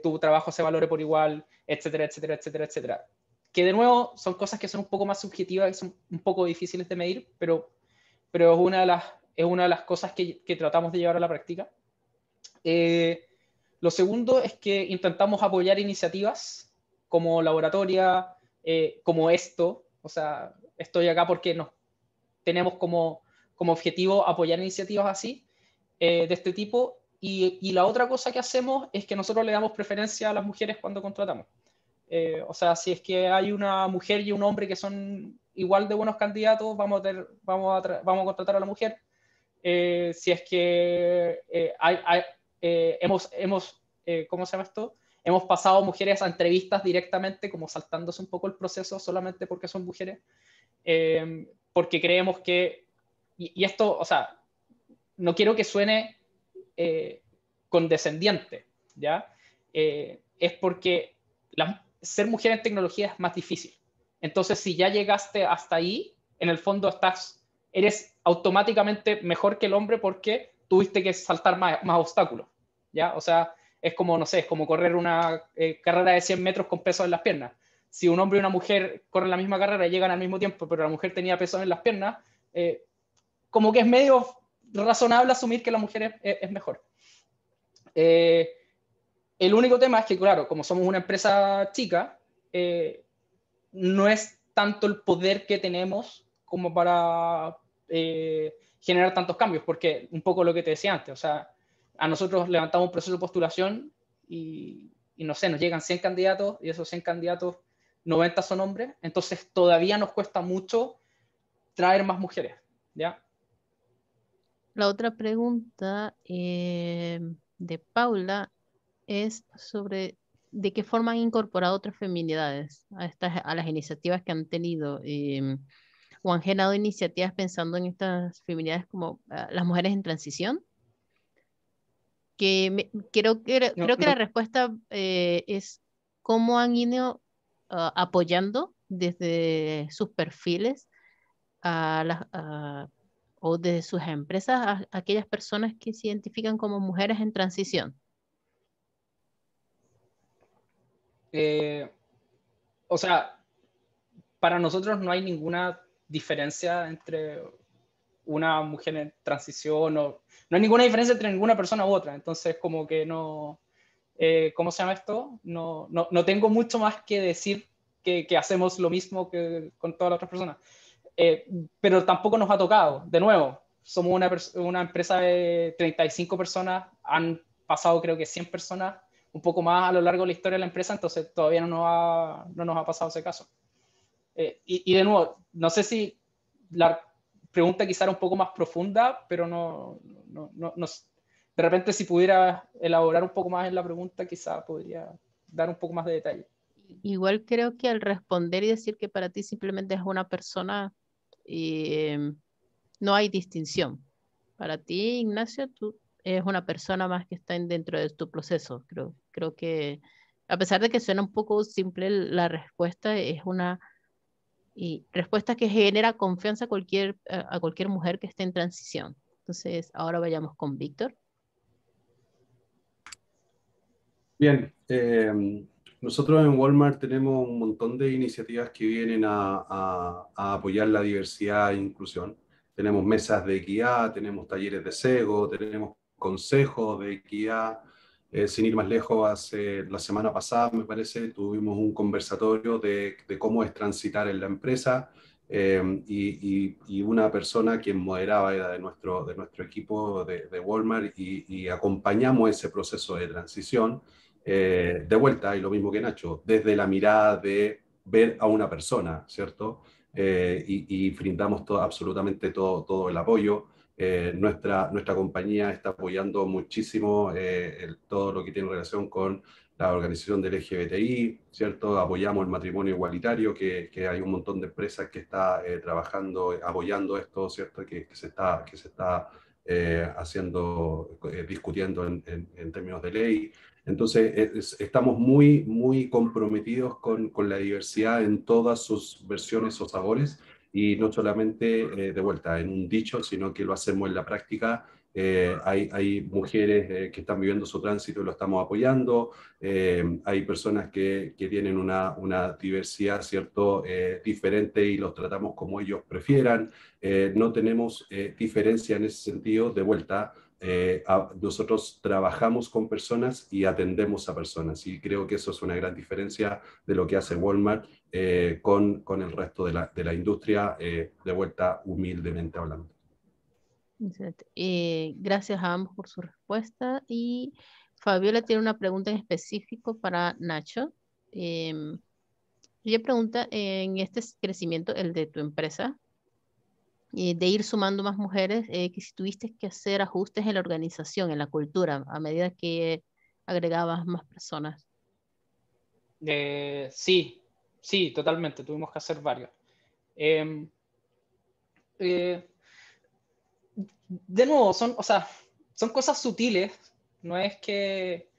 Speaker 2: tu trabajo se valore por igual, etcétera, etcétera, etcétera, etcétera. Que de nuevo son cosas que son un poco más subjetivas, que son un poco difíciles de medir, pero es una de las cosas que tratamos de llevar a la práctica. Lo segundo es que intentamos apoyar iniciativas como Laboratoria, como esto. O sea, estoy acá porque nos tenemos como objetivo apoyar iniciativas así, de este tipo. Y la otra cosa que hacemos es que nosotros le damos preferencia a las mujeres cuando contratamos. O sea, si es que hay una mujer y un hombre que son igual de buenos candidatos, vamos a contratar a la mujer. Si es que ¿cómo se llama esto? Hemos pasado mujeres a entrevistas directamente, como saltándose un poco el proceso solamente porque son mujeres, porque creemos que, y esto, o sea, no quiero que suene condescendiente, ¿ya? Es porque ser mujer en tecnología es más difícil. Entonces, si ya llegaste hasta ahí, en el fondo eres automáticamente mejor que el hombre porque tuviste que saltar más obstáculos, ¿ya? O sea, es como, no sé, es como correr una carrera de 100 metros con peso en las piernas. Si un hombre y una mujer corren la misma carrera y llegan al mismo tiempo, pero la mujer tenía peso en las piernas, como que es medio razonable asumir que la mujer es mejor. El único tema es que, claro, como somos una empresa chica, no es tanto el poder que tenemos como para generar tantos cambios, porque un poco lo que te decía antes, o sea, a nosotros levantamos un proceso de postulación y no sé, nos llegan 100 candidatos y esos 100 candidatos, 90 son hombres, entonces todavía nos cuesta mucho traer más mujeres, ¿ya?
Speaker 1: La otra pregunta de Paula es sobre de qué forma han incorporado otras feminidades a las iniciativas que han tenido, o han generado iniciativas pensando en estas feminidades como las mujeres en transición,
Speaker 2: No,
Speaker 1: creo que
Speaker 2: no,
Speaker 1: la respuesta es cómo han ido apoyando desde sus perfiles o desde sus empresas a aquellas personas que se identifican como mujeres en transición.
Speaker 2: eh, o sea, para nosotros no hay ninguna diferencia entre una mujer en transición, o no hay ninguna diferencia entre ninguna persona u otra, entonces como que no, ¿cómo se llama esto? No tengo mucho más que decir que hacemos lo mismo que con todas las otras personas. Pero tampoco nos ha tocado, de nuevo, somos una empresa de 35 personas, han pasado creo que 100 personas, un poco más a lo largo de la historia de la empresa, entonces todavía no nos ha pasado ese caso. Y de nuevo, no sé si la pregunta quizá era un poco más profunda, pero de repente si pudiera elaborar un poco más en la pregunta, quizá podría dar un poco más de detalle.
Speaker 1: Igual creo que al responder y decir que para ti simplemente es una persona, no hay distinción. Para ti, Ignacio, tú eres una persona más que está dentro de tu proceso. Creo que, a pesar de que suena un poco simple, la respuesta es una respuesta que genera confianza a cualquier mujer que esté en transición. Entonces, ahora vayamos con Víctor.
Speaker 3: Bien, nosotros en Walmart tenemos un montón de iniciativas que vienen a apoyar la diversidad e inclusión. Tenemos mesas de equidad, tenemos talleres de SEGO, tenemos consejos de equidad. Sin ir más lejos, la semana pasada, me parece, tuvimos un conversatorio de cómo es transitar en la empresa, y una persona quien moderaba era de nuestro equipo de Walmart, y acompañamos ese proceso de transición. De vuelta, y lo mismo que Nacho, desde la mirada de ver a una persona, ¿cierto? Y brindamos absolutamente todo el apoyo. Nuestra compañía está apoyando muchísimo todo lo que tiene relación con la organización del LGBTI, ¿cierto? Apoyamos el matrimonio igualitario, que hay un montón de empresas que está trabajando, apoyando esto, ¿cierto? Que se está haciendo, discutiendo en términos de ley. Entonces, estamos muy comprometidos con la diversidad en todas sus versiones o sabores, y no solamente de vuelta en un dicho, sino que lo hacemos en la práctica. Hay mujeres que están viviendo su tránsito y lo estamos apoyando. Hay personas que tienen una diversidad, ¿cierto? Diferente, y los tratamos como ellos prefieran. No tenemos diferencia en ese sentido. De vuelta, nosotros trabajamos con personas y atendemos a personas, y creo que eso es una gran diferencia de lo que hace Walmart con el resto de la industria, de vuelta humildemente hablando.
Speaker 1: Excelente. Gracias a ambos por su respuesta. Y Fabiola tiene una pregunta en específico para Nacho. Em, Ella pregunta, en este crecimiento, el de tu empresa, de ir sumando más mujeres, que si tuviste que hacer ajustes en la organización, en la cultura, a medida que agregabas más personas.
Speaker 2: Sí, sí, totalmente, tuvimos que hacer varios. Eh, eh, de nuevo, o sea, son cosas sutiles, no es que,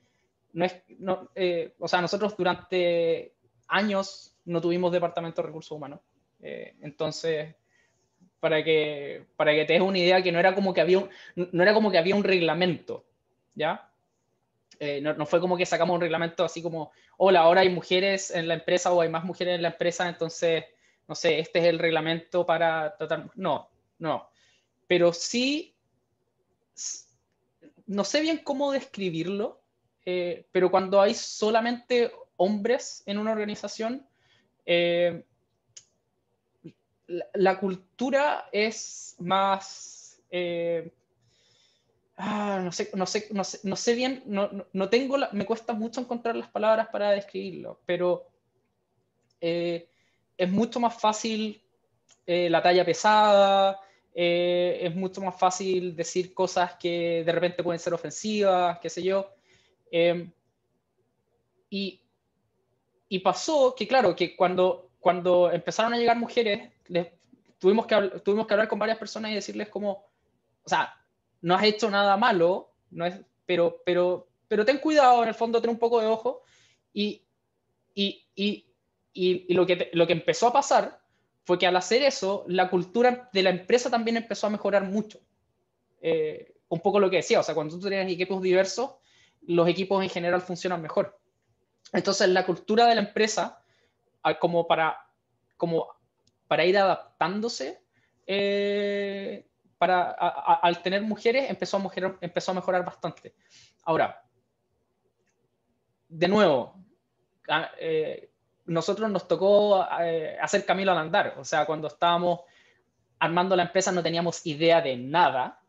Speaker 2: o sea, nosotros durante años no tuvimos departamento de recursos humanos, entonces, para que te des una idea, que no era como que no era como que había un reglamento, ¿ya? No fue como que sacamos un reglamento así como, hola, ahora hay mujeres en la empresa o hay más mujeres en la empresa, entonces, no sé, este es el reglamento para tratar. No. Pero sí, no sé bien cómo describirlo, pero cuando hay solamente hombres en una organización, eh, la cultura es más... no sé bien, no tengo, me cuesta mucho encontrar las palabras para describirlo, pero es mucho más fácil la talla pesada, es mucho más fácil decir cosas que de repente pueden ser ofensivas, qué sé yo. Y pasó que, claro, que cuando empezaron a llegar mujeres, tuvimos que hablar con varias personas y decirles como, o sea, no has hecho nada malo, no es, pero ten cuidado, en el fondo ten un poco de ojo. Y, y, y, y lo que empezó a pasar fue que al hacer eso, la cultura de la empresa también empezó a mejorar mucho. Un poco lo que decía, o sea, cuando tú tienes equipos diversos, los equipos en general funcionan mejor. Entonces, la cultura de la empresa, como para ir adaptándose, al tener mujeres, empezó a mejorar bastante. Ahora, de nuevo, nosotros nos tocó hacer camino al andar. O sea, cuando estábamos armando la empresa no teníamos idea de nada.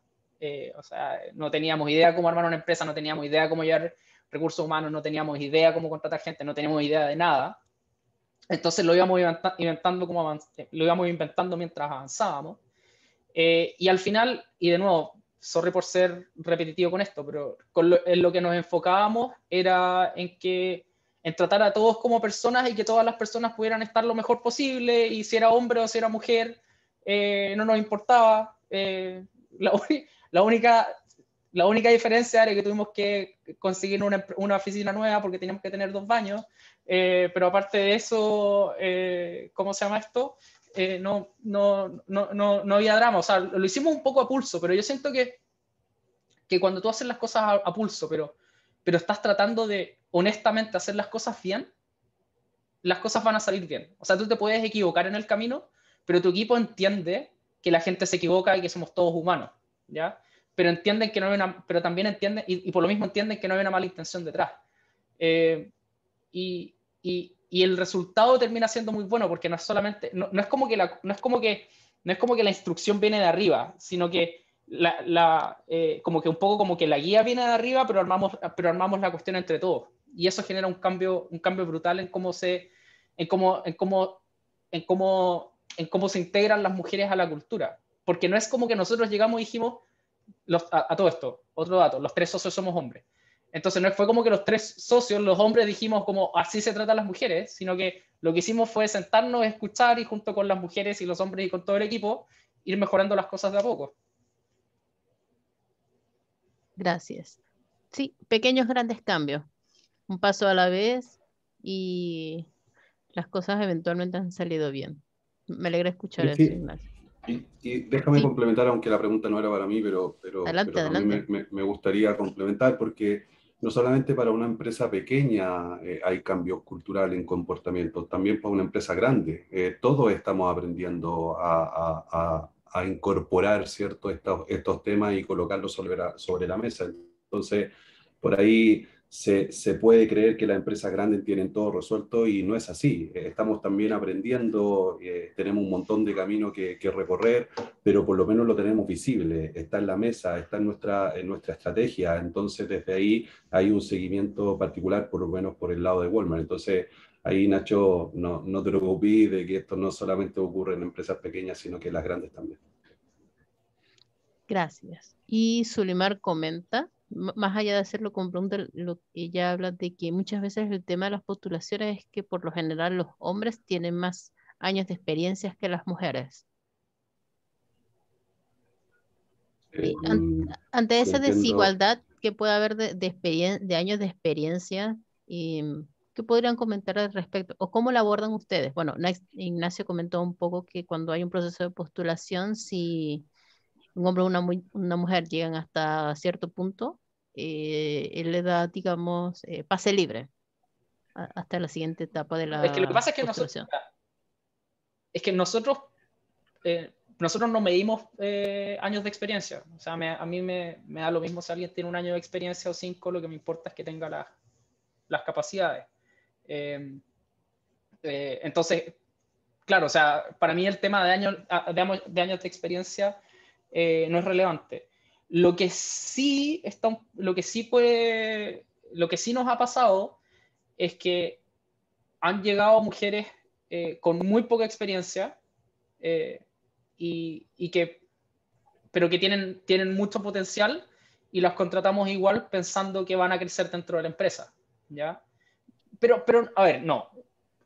Speaker 2: O sea, no teníamos idea cómo armar una empresa, no teníamos idea cómo llevar recursos humanos, no teníamos idea cómo contratar gente, no teníamos idea de nada. Entonces lo íbamos inventando mientras avanzábamos. Y al final, y de nuevo, sorry por ser repetitivo con esto, pero en lo que nos enfocábamos era en tratar a todos como personas y que todas las personas pudieran estar lo mejor posible, y si era hombre o si era mujer, no nos importaba. La única, la única diferencia era que tuvimos que conseguir una oficina nueva porque teníamos que tener 2 baños, pero aparte de eso, ¿cómo se llama esto? No había drama. O sea, lo hicimos un poco a pulso, pero yo siento que cuando tú haces las cosas a pulso, pero estás tratando de honestamente hacer las cosas bien, las cosas van a salir bien. O sea, tú te puedes equivocar en el camino, pero tu equipo entiende que la gente se equivoca y que somos todos humanos, ¿ya? Pero entienden que no hay pero también entienden, y por lo mismo entienden que no hay una mala intención detrás. Y el resultado termina siendo muy bueno, porque no es solamente, no es como que la instrucción viene de arriba, sino que como que un poco como que la guía viene de arriba, pero armamos la cuestión entre todos. Y eso genera un cambio brutal en cómo se integran las mujeres a la cultura. Porque no es como que nosotros llegamos y dijimos, a todo esto, otro dato, los 3 socios somos hombres. Entonces no fue como que los 3 socios, los hombres, dijimos como así se tratan las mujeres, sino que lo que hicimos fue sentarnos, escuchar, y junto con las mujeres y los hombres y con todo el equipo, ir mejorando las cosas de a poco.
Speaker 1: Gracias. Sí, pequeños grandes cambios, un paso a la vez y las cosas eventualmente han salido bien. Me alegra escuchar eso,
Speaker 3: Sí,
Speaker 1: Ignacio.
Speaker 3: y déjame
Speaker 1: Sí,
Speaker 3: complementar, aunque la pregunta no era para mí,
Speaker 1: adelante,
Speaker 3: pero a mí
Speaker 1: adelante.
Speaker 3: me gustaría complementar, porque no solamente para una empresa pequeña hay cambios culturales en comportamiento, también para una empresa grande. Todos estamos aprendiendo a incorporar, ¿cierto?, estos temas y colocarlos sobre la mesa. Entonces, por ahí se puede creer que las empresas grandes tienen todo resuelto, y no es así. Estamos también aprendiendo, tenemos un montón de camino que recorrer, pero por lo menos lo tenemos visible, está en la mesa, está en nuestra estrategia. Entonces, desde ahí hay un seguimiento particular, por lo menos por el lado de Walmart. Entonces, ahí, Nacho, no te preocupes de que esto no solamente ocurre en empresas pequeñas, sino que en las grandes también.
Speaker 1: Gracias. Y Sulimar comenta, más allá de hacerlo con pregunta, ella habla de que muchas veces el tema de las postulaciones es que por lo general los hombres tienen más años de experiencias que las mujeres.
Speaker 3: Eh,
Speaker 1: Y ante
Speaker 3: si
Speaker 1: esa
Speaker 3: entiendo.
Speaker 1: desigualdad que puede haber de años de experiencia, y, ¿qué podrían comentar al respecto? ¿O cómo la abordan ustedes? Bueno, Ignacio comentó un poco que cuando hay un proceso de postulación, si un hombre o una mujer llegan hasta cierto punto, él le da, digamos, pase libre hasta la siguiente etapa de
Speaker 2: Es que lo que
Speaker 1: la
Speaker 2: pasa
Speaker 1: postulación.
Speaker 2: es que nosotros no medimos años de experiencia. O sea, a mí me da lo mismo si alguien tiene 1 año de experiencia o 5, lo que me importa es que tenga las capacidades. Entonces, claro, o sea, para mí el tema de años de experiencia no es relevante. Lo que sí nos ha pasado es que han llegado mujeres con muy poca experiencia, y que pero que tienen mucho potencial y las contratamos igual pensando que van a crecer dentro de la empresa, ¿ya? Pero a ver, no,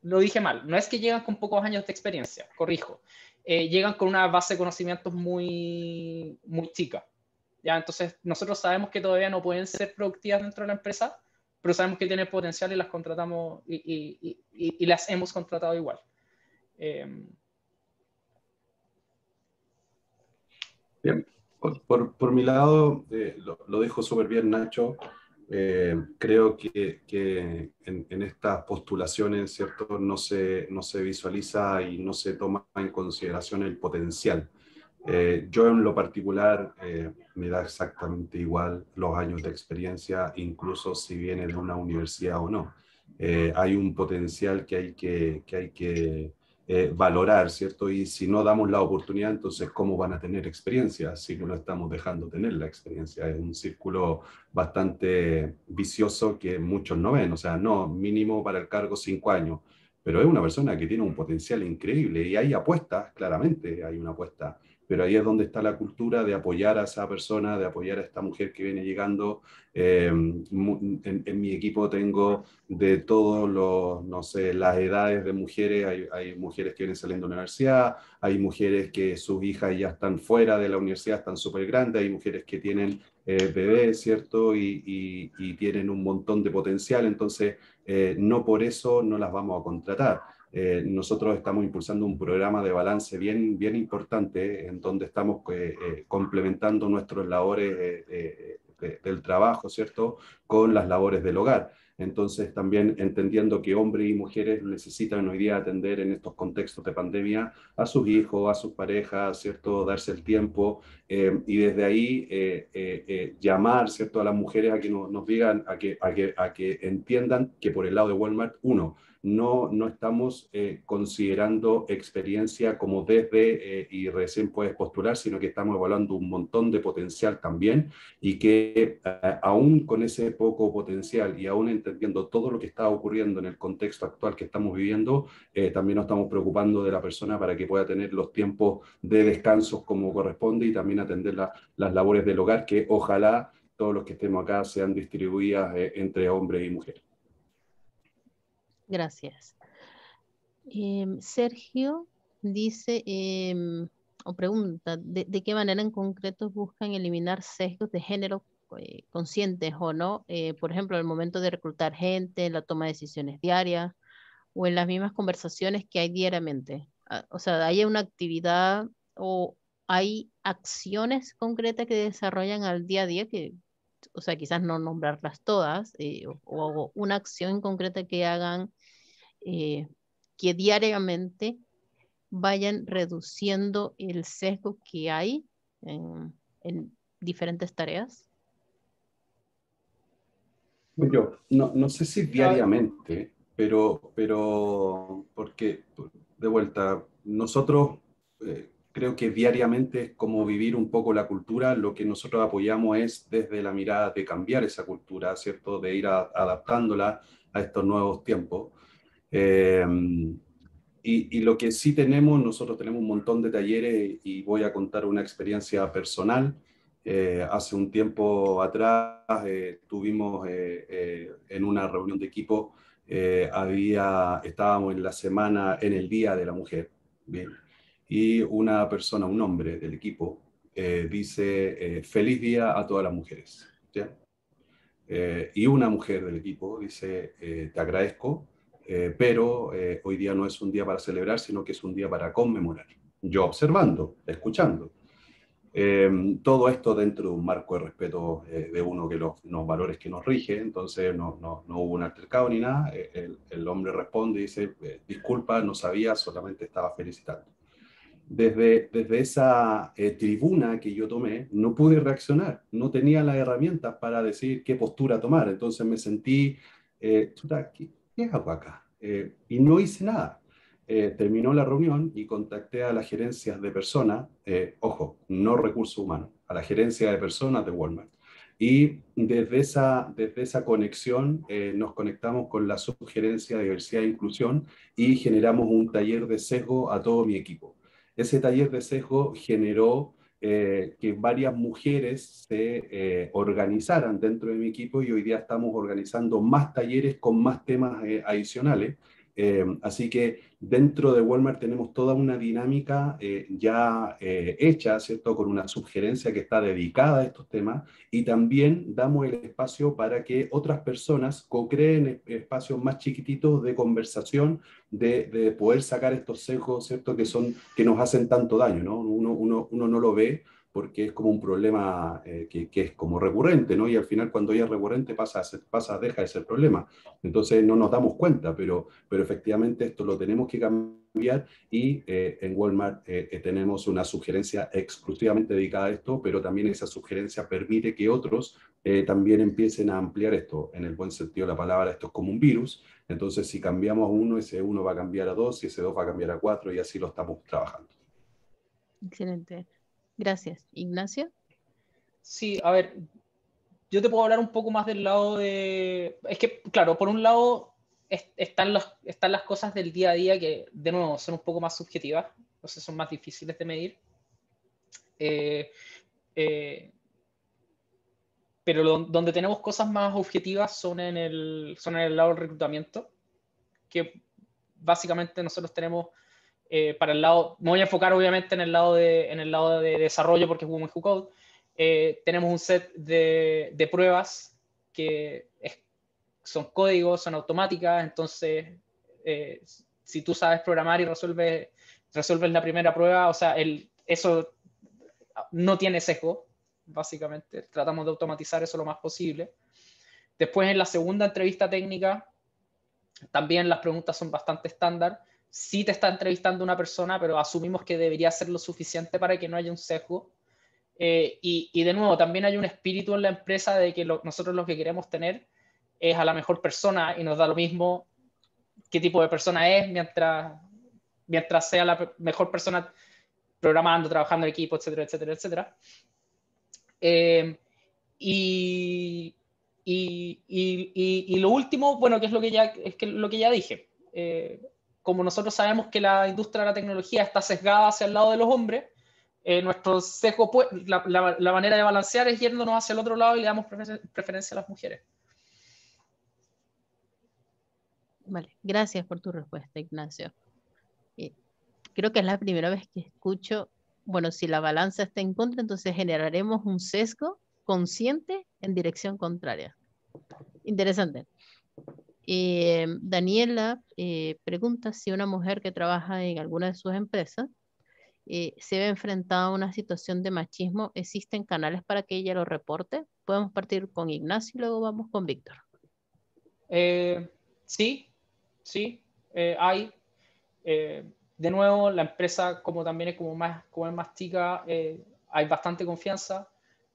Speaker 2: lo dije mal, no es que llegan con pocos años de experiencia, corrijo, llegan con una base de conocimientos muy chica, ¿ya? Entonces nosotros sabemos que todavía no pueden ser productivas dentro de la empresa, pero sabemos que tienen potencial y las contratamos y las hemos contratado igual.
Speaker 3: Bien, por mi lado, lo dejo súper bien, Nacho. Creo que en estas postulaciones, ¿cierto? No se visualiza y no se toma en consideración el potencial. Yo en lo particular me da exactamente igual los años de experiencia, incluso si viene de una universidad o no. Hay un potencial que hay que valorar, ¿cierto? Y si no damos la oportunidad, entonces, ¿cómo van a tener experiencia si no lo estamos dejando tener la experiencia? Es un círculo bastante vicioso que muchos no ven. O sea, no, mínimo para el cargo 5 años, pero es una persona que tiene un potencial increíble y hay apuestas, claramente hay una apuesta, pero ahí es donde está la cultura de apoyar a esa persona, de apoyar a esta mujer que viene llegando. En mi equipo tengo de todos los, no sé, las edades de mujeres, hay mujeres que vienen saliendo de la universidad, hay mujeres que sus hijas ya están fuera de la universidad, están súper grandes, hay mujeres que tienen bebés, ¿cierto? Y tienen un montón de potencial, entonces no por eso no las vamos a contratar. Nosotros estamos impulsando un programa de balance bien importante en donde estamos complementando nuestras labores del trabajo, ¿cierto? Con las labores del hogar. Entonces, también entendiendo que hombres y mujeres necesitan hoy día atender en estos contextos de pandemia a sus hijos, a sus parejas, ¿cierto? Darse el tiempo y desde ahí llamar, ¿cierto? A las mujeres a que nos digan, a que entiendan que por el lado de Walmart, uno, no estamos considerando experiencia como desde y recién puedes postular, sino que estamos evaluando un montón de potencial también y que aún con ese poco potencial y aún entendiendo todo lo que está ocurriendo en el contexto actual que estamos viviendo, también nos estamos preocupando de la persona para que pueda tener los tiempos de descanso como corresponde y también atender las labores del hogar, que ojalá todos los que estemos acá sean distribuidas entre hombres y mujeres.
Speaker 1: Gracias. Sergio dice o pregunta, ¿de qué manera en concreto buscan eliminar sesgos de género conscientes o no? Por ejemplo, al momento de reclutar gente, en la toma de decisiones diarias o en las mismas conversaciones que hay diariamente. O sea, ¿hay una actividad o hay acciones concretas que desarrollan al día a día que, o sea, quizás no nombrarlas todas, o una acción concreta que hagan eh, que diariamente vayan reduciendo el sesgo que hay en diferentes tareas?
Speaker 3: Yo no sé si diariamente, pero porque, de vuelta, nosotros creo que diariamente es como vivir un poco la cultura. Lo que nosotros apoyamos es desde la mirada de cambiar esa cultura, ¿cierto? De ir adaptándola a estos nuevos tiempos. Eh, y lo que sí tenemos, nosotros tenemos un montón de talleres y voy a contar una experiencia personal. Hace un tiempo atrás tuvimos en una reunión de equipo, estábamos en la semana, en el Día de la Mujer, ¿bien? Y una persona, un hombre del equipo, dice, feliz día a todas las mujeres, ¿ya? Y una mujer del equipo dice, te agradezco, pero hoy día no es un día para celebrar, sino que es un día para conmemorar. Yo observando, escuchando. Todo esto dentro de un marco de respeto de uno que los valores que nos rige, entonces no hubo un altercado ni nada. El hombre responde y dice, disculpa, no sabía, solamente estaba felicitando. Desde esa tribuna que yo tomé, no pude reaccionar, no tenía las herramientas para decir qué postura tomar, entonces me sentí, ¿qué hago acá? Y no hice nada. Terminó la reunión y contacté a las gerencias de personas, ojo, no recursos humanos, a la gerencia de personas de Walmart. Y desde esa conexión nos conectamos con la subgerencia de diversidad e inclusión y generamos un taller de sesgo a todo mi equipo. Ese taller de sesgo generó que varias mujeres se organizaran dentro de mi equipo y hoy día estamos organizando más talleres con más temas adicionales. Así que dentro de Walmart tenemos toda una dinámica ya hecha, ¿cierto? Con una sugerencia que está dedicada a estos temas y también damos el espacio para que otras personas co-creen espacios más chiquititos de conversación, de poder sacar estos sesgos, ¿cierto? Que nos hacen tanto daño, ¿no? Uno no lo ve porque es como un problema que es como recurrente, ¿no? Y al final cuando ya es recurrente deja de ser problema. Entonces no nos damos cuenta, pero efectivamente esto lo tenemos que cambiar y en Walmart tenemos una sugerencia exclusivamente dedicada a esto, pero también esa sugerencia permite que otros también empiecen a ampliar esto, en el buen sentido de la palabra. Esto es como un virus, entonces si cambiamos a uno, ese uno va a cambiar a dos y ese dos va a cambiar a cuatro y así lo estamos trabajando.
Speaker 1: Excelente. Gracias. Ignacio.
Speaker 2: Sí, a ver, yo te puedo hablar un poco más del lado de... Es que, claro, por un lado están las cosas del día a día que, de nuevo, son un poco más subjetivas, entonces son más difíciles de medir. Eh, eh, pero donde tenemos cosas más objetivas son en el lado del reclutamiento, que básicamente nosotros tenemos para el lado, me voy a enfocar obviamente en el lado de desarrollo porque es Women Who Code. Tenemos un set de pruebas que son códigos, son automáticas, entonces si tú sabes programar y resuelves la primera prueba, o sea, eso no tiene sesgo, básicamente. Tratamos de automatizar eso lo más posible. Después en la segunda entrevista técnica, también las preguntas son bastante estándar. Sí te está entrevistando una persona, pero asumimos que debería ser lo suficiente para que no haya un sesgo. Y de nuevo, también hay un espíritu en la empresa de que nosotros lo que queremos tener es a la mejor persona y nos da lo mismo qué tipo de persona es mientras sea la mejor persona programando, trabajando en equipo, etcétera, etcétera, etcétera. Y lo último, bueno, que es lo que ya dije. Como nosotros sabemos que la industria de la tecnología está sesgada hacia el lado de los hombres, nuestro sesgo, la manera de balancear es yéndonos hacia el otro lado y le damos preferencia a las mujeres.
Speaker 1: Vale, gracias por tu respuesta, Ignacio. Creo que es la primera vez que escucho, bueno, si la balanza está en contra, entonces generaremos un sesgo consciente en dirección contraria. Interesante. Daniela pregunta si una mujer que trabaja en alguna de sus empresas se ve enfrentada a una situación de machismo. ¿Existen canales para que ella lo reporte? Podemos partir con Ignacio y luego vamos con Víctor.
Speaker 2: Sí, hay. De nuevo, la empresa como también es como es más chica, hay bastante confianza,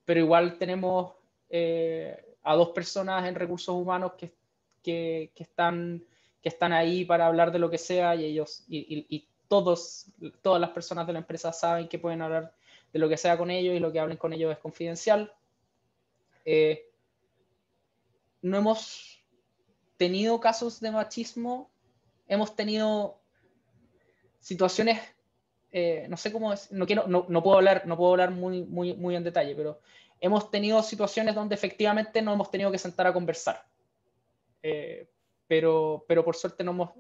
Speaker 2: pero igual tenemos a dos personas en recursos humanos que están ahí para hablar de lo que sea y ellos y todas las personas de la empresa saben que pueden hablar de lo que sea con ellos y lo que hablen con ellos es confidencial. No hemos tenido casos de machismo, hemos tenido situaciones, no sé cómo es, no puedo hablar muy en detalle, pero hemos tenido situaciones donde efectivamente no hemos tenido que sentar a conversar. Pero por suerte no hemos,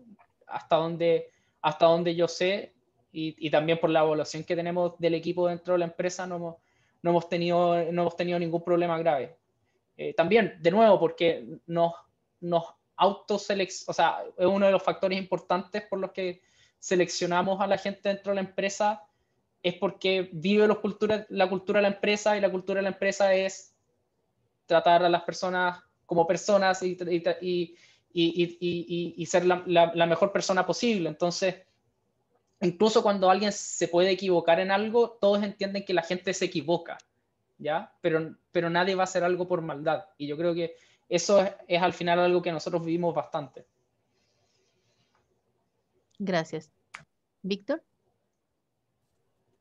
Speaker 2: hasta donde yo sé, y también por la evaluación que tenemos del equipo dentro de la empresa, no hemos tenido ningún problema grave. También, de nuevo, porque nos autoseleccionamos, o sea, es uno de los factores importantes por los que seleccionamos a la gente dentro de la empresa, es porque vive la cultura de la empresa y la cultura de la empresa es tratar a las personas como personas y ser la mejor persona posible. Entonces, incluso cuando alguien se puede equivocar en algo, todos entienden que la gente se equivoca, ¿ya? Pero nadie va a hacer algo por maldad. Y yo creo que eso es al final algo que nosotros vivimos bastante.
Speaker 1: Gracias. Víctor.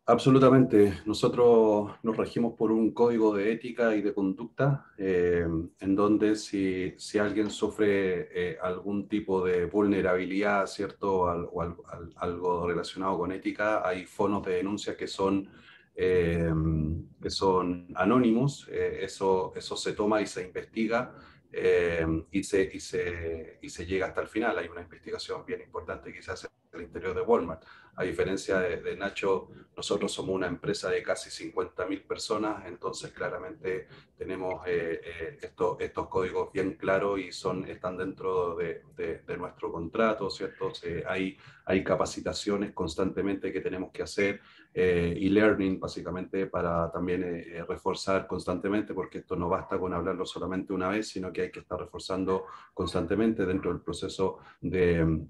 Speaker 3: Absolutamente. Nosotros nos regimos por un código de ética y de conducta en donde si alguien sufre algún tipo de vulnerabilidad, ¿cierto? Algo relacionado con ética, hay fonos de denuncia que son que son anónimos. Eso se toma y se investiga, y se llega hasta el final. Hay una investigación bien importante que se hace al interior de Walmart. A diferencia de Nacho, nosotros somos una empresa de casi 50.000 personas, entonces claramente tenemos estos códigos bien claros y están dentro de nuestro contrato, ¿cierto? Hay capacitaciones constantemente que tenemos que hacer, y learning básicamente para también reforzar constantemente, porque esto no basta con hablarlo solamente una vez, sino que hay que estar reforzando constantemente dentro del proceso de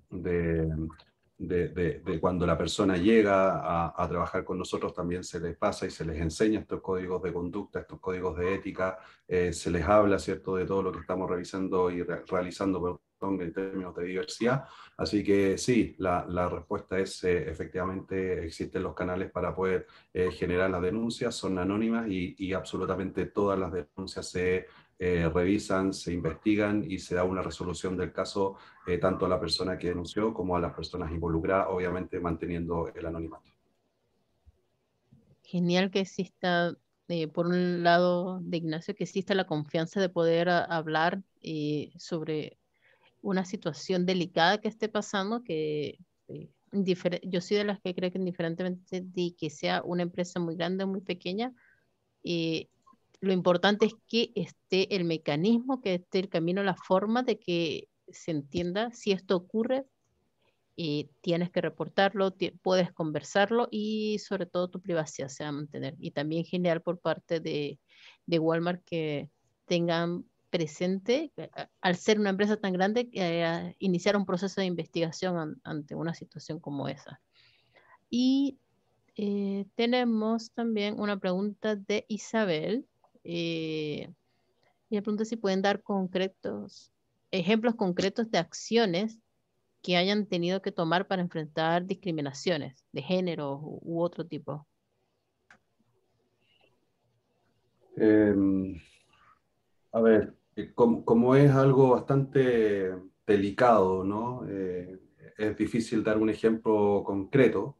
Speaker 3: cuando la persona llega a trabajar con nosotros. También se les pasa y se les enseña estos códigos de conducta, estos códigos de ética, se les habla, ¿cierto?, de todo lo que estamos revisando y realizando, perdón, en términos de diversidad. Así que sí, la respuesta es efectivamente existen los canales para poder generar las denuncias, son anónimas, y absolutamente todas las denuncias se revisan, se investigan y se da una resolución del caso, tanto a la persona que denunció como a las personas involucradas, obviamente manteniendo el anonimato.
Speaker 1: Genial que exista, por un lado, de Ignacio, que exista la confianza de poder hablar sobre una situación delicada que esté pasando, que yo soy de las que cree que indiferentemente de que sea una empresa muy grande o muy pequeña, eh, lo importante es que esté el mecanismo, que esté el camino, la forma de que se entienda si esto ocurre. Tienes que reportarlo, puedes conversarlo y sobre todo tu privacidad se va a mantener. Y también genial por parte de Walmart que tengan presente, al ser una empresa tan grande, iniciar un proceso de investigación ante una situación como esa. Y tenemos también una pregunta de Isabel. Ella pregunta si pueden dar ejemplos concretos de acciones que hayan tenido que tomar para enfrentar discriminaciones de género u otro tipo.
Speaker 3: Eh, a ver, como es algo bastante delicado, ¿no? Es difícil dar un ejemplo concreto.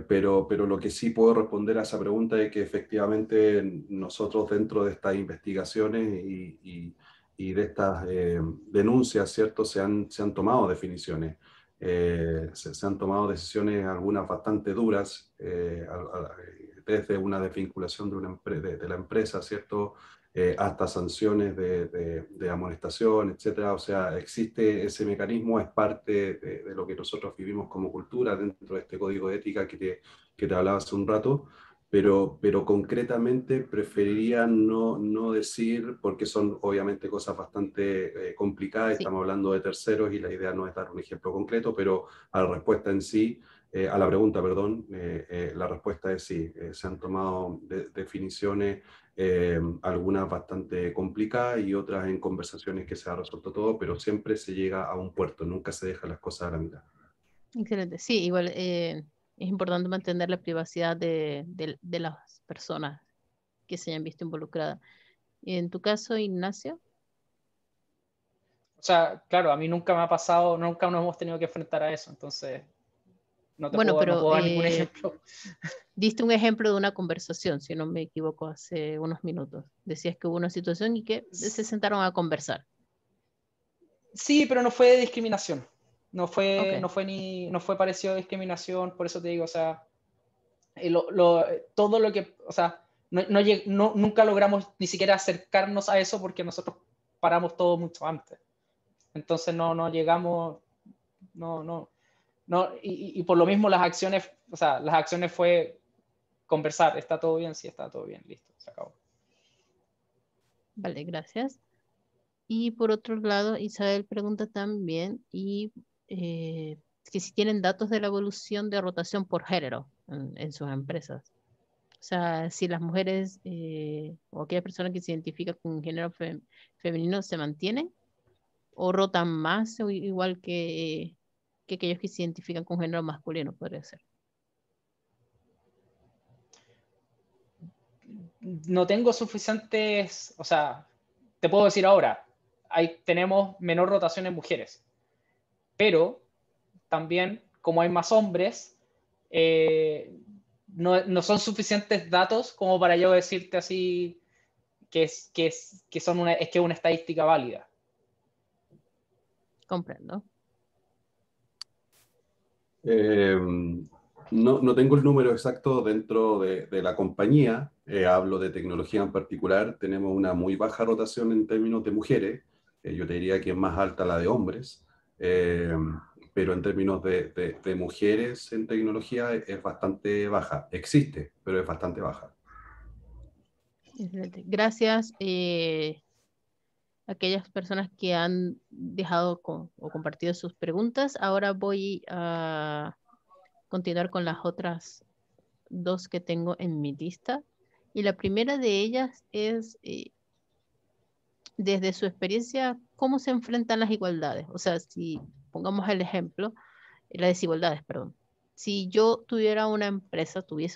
Speaker 3: Pero lo que sí puedo responder a esa pregunta es que efectivamente nosotros, dentro de estas investigaciones y de estas denuncias, ¿cierto?, se han tomado definiciones. Se han tomado decisiones, algunas bastante duras, desde una desvinculación de la empresa, ¿cierto?, hasta sanciones de amonestación, etcétera. O sea, existe ese mecanismo, es parte de lo que nosotros vivimos como cultura dentro de este código de ética que te hablaba hace un rato, pero concretamente preferiría no decir, porque son obviamente cosas bastante complicadas,
Speaker 1: Sí,
Speaker 3: estamos hablando de terceros y la idea no es dar un ejemplo concreto, pero a la respuesta en sí, a la pregunta, perdón, la respuesta es sí, se han tomado definiciones, algunas bastante complicadas y otras en conversaciones que se ha resuelto todo, pero siempre se llega a un puerto, nunca se dejan las cosas a la mitad.
Speaker 1: excelente. Sí, igual es importante mantener la privacidad de las personas que se hayan visto involucradas. En tu caso, Ignacio.
Speaker 2: O sea, claro, a mí nunca me ha pasado, nunca nos hemos tenido que enfrentar a eso, entonces
Speaker 1: Bueno,
Speaker 2: no
Speaker 1: pero
Speaker 2: puedo dar ningún ejemplo.
Speaker 1: diste un ejemplo de una conversación, si no me equivoco, hace unos minutos. Decías que hubo una situación y que se sentaron a conversar.
Speaker 2: Sí, pero no fue de discriminación.
Speaker 1: Ok.
Speaker 2: No fue parecido a discriminación, por eso te digo, o sea, todo lo que, o sea, nunca logramos ni siquiera acercarnos a eso porque nosotros paramos todo mucho antes. Entonces no llegamos, no, y por lo mismo las acciones, o sea, las acciones fue conversar, ¿está todo bien? Sí, está todo bien, listo, se acabó.
Speaker 1: Vale, gracias. Y por otro lado, Isabel pregunta también que si tienen datos de la evolución de rotación por género en sus empresas. O sea, si las mujeres o aquella persona que se identifica con un género femenino se mantienen o rotan más, o igual que aquellos que se identifican con género masculino, podría ser.
Speaker 2: No tengo suficientes, o sea, te puedo decir ahora, tenemos menor rotación en mujeres, pero también como hay más hombres, no son suficientes datos como para yo decirte así que es una estadística válida.
Speaker 1: Comprendo.
Speaker 3: No tengo el número exacto dentro de la compañía, hablo de tecnología en particular, tenemos una muy baja rotación en términos de mujeres, yo te diría que es más alta la de hombres, pero en términos de mujeres en tecnología es bastante baja, existe, pero es bastante baja.
Speaker 1: Excelente. Gracias a aquellas personas que han dejado o compartido sus preguntas. Ahora voy a continuar con las otras dos que tengo en mi lista. Y la primera de ellas es, desde su experiencia, ¿cómo se enfrentan las igualdades? O sea, si pongamos el ejemplo, las desigualdades, perdón. Si yo tuviese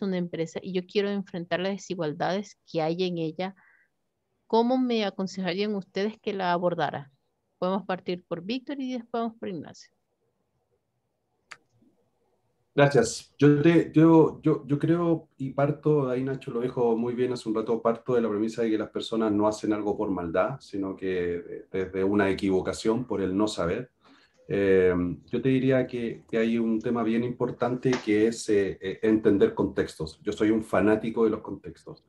Speaker 1: una empresa y yo quiero enfrentar las desigualdades que hay en ella, ¿cómo me aconsejarían ustedes que la abordara? Podemos partir por Víctor y después vamos por Ignacio.
Speaker 3: Gracias. Yo creo, y parto, ahí Nacho lo dijo muy bien hace un rato, parto de la premisa de que las personas no hacen algo por maldad, sino que desde una equivocación por el no saber. Yo te diría que hay un tema bien importante que es entender contextos. Yo soy un fanático de los contextos.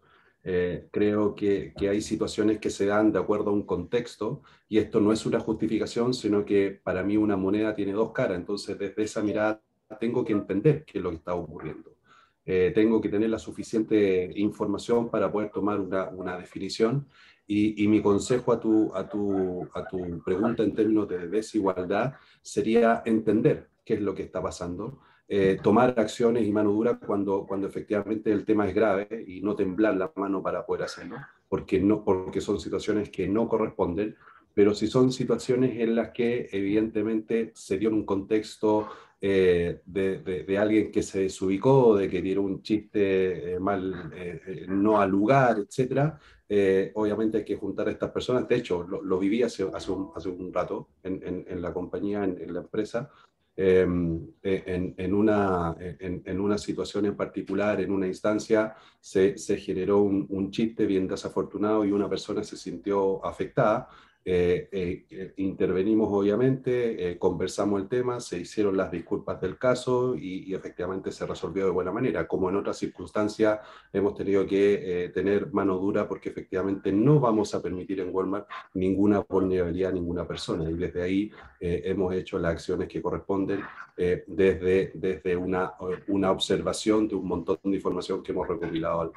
Speaker 3: Creo que hay situaciones que se dan de acuerdo a un contexto y esto no es una justificación, sino que para mí una moneda tiene dos caras. Entonces, desde esa mirada tengo que entender qué es lo que está ocurriendo. Tengo que tener la suficiente información para poder tomar una definición y mi consejo a tu pregunta en términos de desigualdad sería entender qué es lo que está pasando, tomar acciones y mano dura cuando efectivamente el tema es grave y no temblar la mano para poder hacerlo, porque son situaciones que no corresponden, pero si son situaciones en las que evidentemente se dio en un contexto de alguien que se desubicó, de que tiró un chiste no al lugar, etcétera. Obviamente hay que juntar a estas personas. De hecho, lo viví hace un rato en la compañía, en la empresa, en una situación en particular, en una instancia, se generó un chiste bien desafortunado y una persona se sintió afectada. Intervenimos obviamente, conversamos el tema, se hicieron las disculpas del caso y efectivamente se resolvió de buena manera. Como en otras circunstancias hemos tenido que tener mano dura porque efectivamente no vamos a permitir en Walmart ninguna vulnerabilidad a ninguna persona y desde ahí hemos hecho las acciones que corresponden desde una observación de un montón de información que hemos recopilado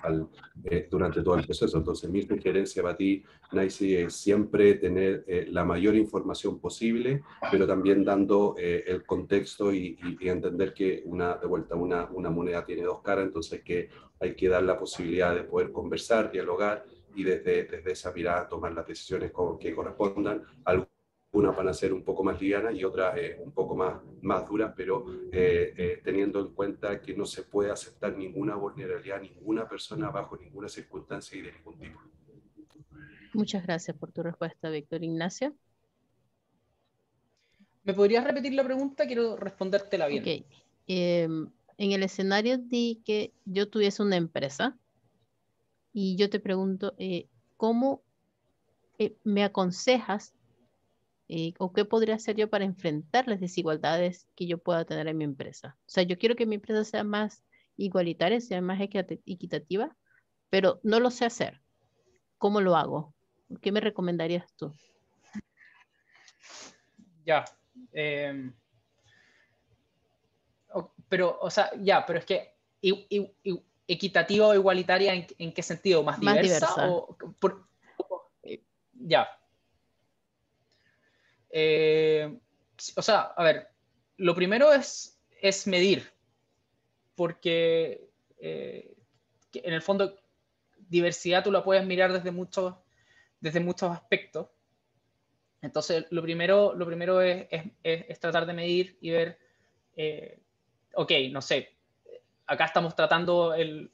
Speaker 3: durante todo el proceso. Entonces mi sugerencia para ti, Nancy, es siempre tener la mayor información posible, pero también dando el contexto y entender que de vuelta una moneda tiene dos caras, entonces que hay que dar la posibilidad de poder conversar, dialogar y desde esa mirada tomar las decisiones que correspondan. Algunas van a ser un poco más livianas y otras un poco más duras, pero teniendo en cuenta que no se puede aceptar ninguna vulnerabilidad, ninguna persona bajo ninguna circunstancia y de ningún tipo.
Speaker 1: Muchas gracias por tu respuesta, Víctor. Ignacio.
Speaker 2: ¿Me podrías repetir la pregunta? Quiero respondértela bien.
Speaker 1: Ok. En el escenario de que yo tuviese una empresa y yo te pregunto, ¿cómo me aconsejas o qué podría hacer yo para enfrentar las desigualdades que yo pueda tener en mi empresa? O sea, yo quiero que mi empresa sea más igualitaria, sea más equitativa, pero no lo sé hacer. ¿Cómo lo hago? ¿Qué me recomendarías tú?
Speaker 2: Ya. Pero, o sea, ya, pero es que equitativa o igualitaria, ¿en qué sentido? ¿Más
Speaker 1: Más
Speaker 2: diversa?
Speaker 1: diversa.
Speaker 2: Ya. O sea, a ver, lo primero es medir, porque en el fondo diversidad tú la puedes mirar desde muchos aspectos. Entonces, lo primero es tratar de medir y ver, ok, no sé, acá estamos tratando el